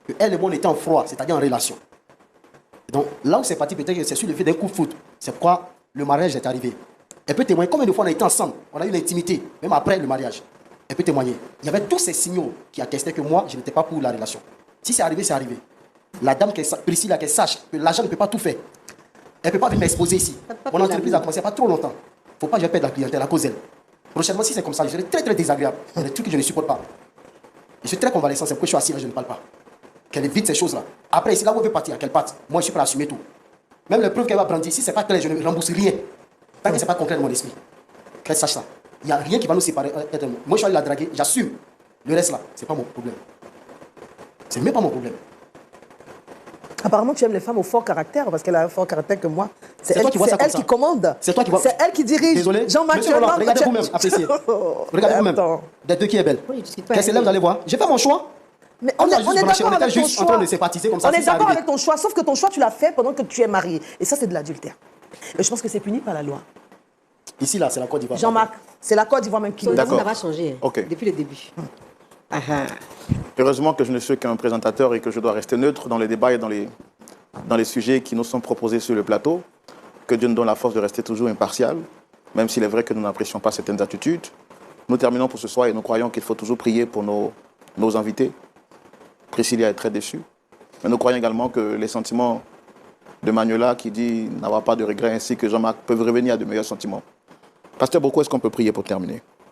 que elle et moi, on était en froid, c'est-à-dire en relation. Et donc, là où c'est parti, peut-être que c'est sur le fait d'un coup de foot. C'est pourquoi le mariage est arrivé. Elle peut témoigner combien de fois on a été ensemble, on a eu l'intimité, même après le mariage. Elle peut témoigner. Il y avait tous ces signaux qui attestaient que moi, je n'étais pas pour la relation. Si c'est arrivé, c'est arrivé. La dame Priscilla, qu'elle sache que l'argent ne peut pas tout faire. Elle ne peut pas venir m'exposer ici. Mon entreprise a commencé il n'y a pas trop longtemps. Il ne faut pas que je perde la clientèle à cause d'elle. Prochainement, si c'est comme ça, je serai très très désagréable. Il y a des trucs que je ne supporte pas. Je suis très convalescent, c'est pourquoi je suis assis là, je ne parle pas. Qu'elle évite ces choses-là. Après, ici, là où elle veut partir, qu'elle parte. Moi, je suis prêt à assumer tout. Même les preuves qu'elle va brandir, si ce n'est pas clair, je ne rembourse rien. Tant que ce n'est pas concret dans mon esprit. Qu'elle sache ça. Il n'y a rien qui va nous séparer. Moi, je suis allé la draguer, j'assume. Le reste là, ce n'est pas mon problème. C'est même pas mon problème. Apparemment, tu aimes les femmes au fort caractère, parce qu'elle a un fort caractère que moi. C'est toi elle, qui vois ça elle comme ça. qui commande. C'est toi qui vois. C'est elle qui dirige. Désolé. Jean-Marc, Monsieur Roland, regardez vous-même, appréciez. Regardez vous-même. Attends. Des deux qui est belle. Oui, je discute pas Qu'elle s'élève, vous allez voir. J'ai fait mon choix. Mais on est branché, d'accord on était avec ton juste en train choix. de sympathiser comme ça. On si est ça d'accord arrivait. avec ton choix, sauf que ton choix, tu l'as fait pendant que tu es marié. Et ça, c'est de l'adultère. Et je pense que c'est puni par la loi. Ici, là, c'est la Côte d'Ivoire. Jean-Marc, c'est la Côte d'Ivoire même qui Son le discours D'accord. n'a pas changé hein, Ok. depuis le début. Ah ah. Heureusement que je ne suis qu'un présentateur et que je dois rester neutre dans les débats et dans les sujets qui nous sont proposés sur le plateau. Que Dieu nous donne la force de rester toujours impartial, même s'il est vrai que nous n'apprécions pas certaines attitudes. Nous terminons pour ce soir et nous croyons qu'il faut toujours prier pour nos invités. Priscilla est très déçue. Mais nous croyons également que les sentiments de Manuela qui dit n'avoir pas de regrets ainsi que Jean-Marc peuvent revenir à de meilleurs sentiments. Pasteur Boko, est-ce qu'on peut prier pour terminer?